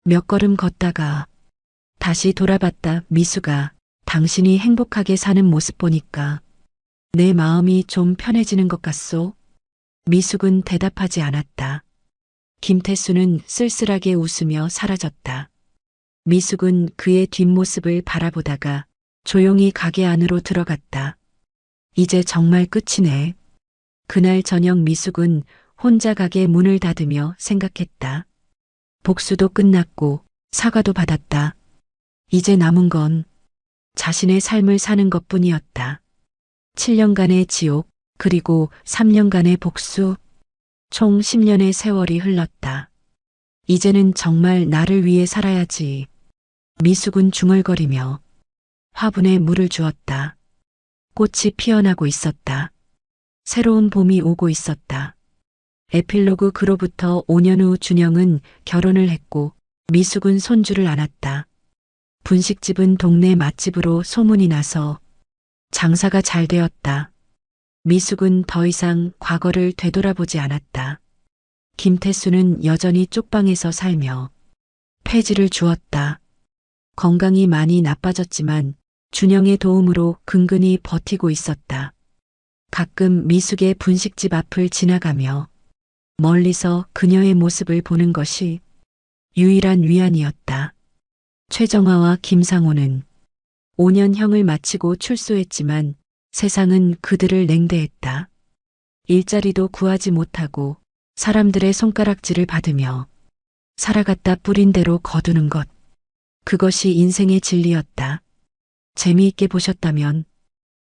몇 걸음 걷다가 다시 돌아봤다. 미숙아, 당신이 행복하게 사는 모습 보니까 내 마음이 좀 편해지는 것 같소. 미숙은 대답하지 않았다. 김태수는 쓸쓸하게 웃으며 사라졌다. 미숙은 그의 뒷모습을 바라보다가 조용히 가게 안으로 들어갔다. 이제 정말 끝이네. 그날 저녁 미숙은 혼자 가게 문을 닫으며 생각했다. 복수도 끝났고 사과도 받았다. 이제 남은 건 자신의 삶을 사는 것뿐이었다. 7년간의 지옥, 그리고 3년간의 복수, 총 10년의 세월이 흘렀다. 이제는 정말 나를 위해 살아야지. 미숙은 중얼거리며 화분에 물을 주었다. 꽃이 피어나고 있었다. 새로운 봄이 오고 있었다. 에필로그. 그로부터 5년 후 준영은 결혼을 했고 미숙은 손주를 안았다. 분식집은 동네 맛집으로 소문이 나서 장사가 잘 되었다. 미숙은 더 이상 과거를 되돌아보지 않았다. 김태수는 여전히 쪽방에서 살며 폐지를 주었다. 건강이 많이 나빠졌지만 준영의 도움으로 근근히 버티고 있었다. 가끔 미숙의 분식집 앞을 지나가며 멀리서 그녀의 모습을 보는 것이 유일한 위안이었다. 최정화와 김상호는 5년형을 마치고 출소했지만 세상은 그들을 냉대했다. 일자리도 구하지 못하고 사람들의 손가락질을 받으며 살아갔다. 뿌린 대로 거두는 것. 그것이 인생의 진리였다. 재미있게 보셨다면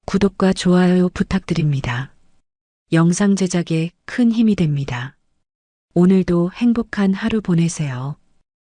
구독과 좋아요 부탁드립니다. 영상 제작에 큰 힘이 됩니다. 오늘도 행복한 하루 보내세요.